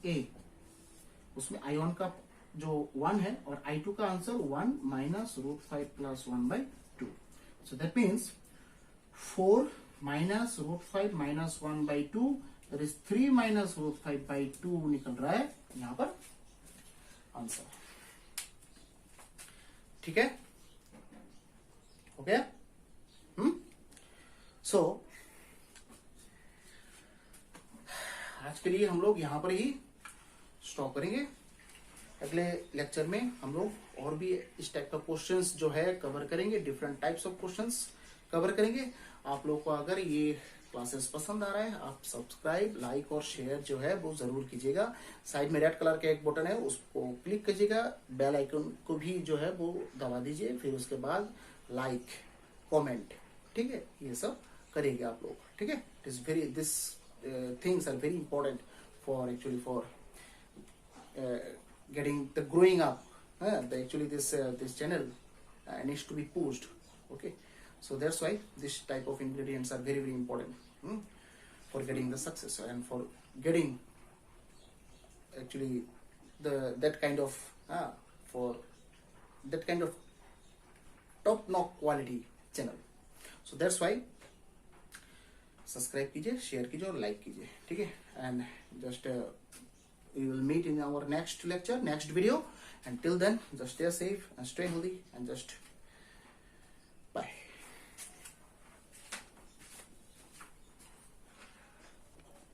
ए उसमें आयोन का जो 1 है और I2 का answer 1 minus root 5 plus 1 by 2। So that means 4 minus root 5 minus 1 by 2, that is 3 minus root 5 by 2 निकल रहा है यहां पर आंसर, ठीक है, हो गया। सो आज के लिए हम लोग यहां पर ही स्टॉप करेंगे। अगले लेक्चर में हम लोग और भी इस टाइप का क्वेश्चंस जो है कवर करेंगे, different types of questions cover करेंगे। आप लोग को अगर ये क्लासेस पसंद आ रहा है, आप सब्सक्राइब, लाइक और शेयर जो है वो जरूर कीजिएगा। साइड में रेड कलर का एक बटन है, उसको क्लिक कीजिएगा, बेल आइकन को भी जो है वो दबा दीजिए, फिर उसके बाद लाइक, कमेंट, ठीक है, ये सब करेंगे आप लोग, ठीक है। This things are very important for actually for getting the growing up. Actually this channel needs to be pushed, okay. So that's why this type of ingredients are very very important for getting the success and for getting actually that kind of for that kind of top notch quality channel. So that's why subscribe कीजिए, share कीजिए और like कीजिए, ठीक है। And just we will meet in our next lecture, next video, and till then just stay safe and stay healthy and just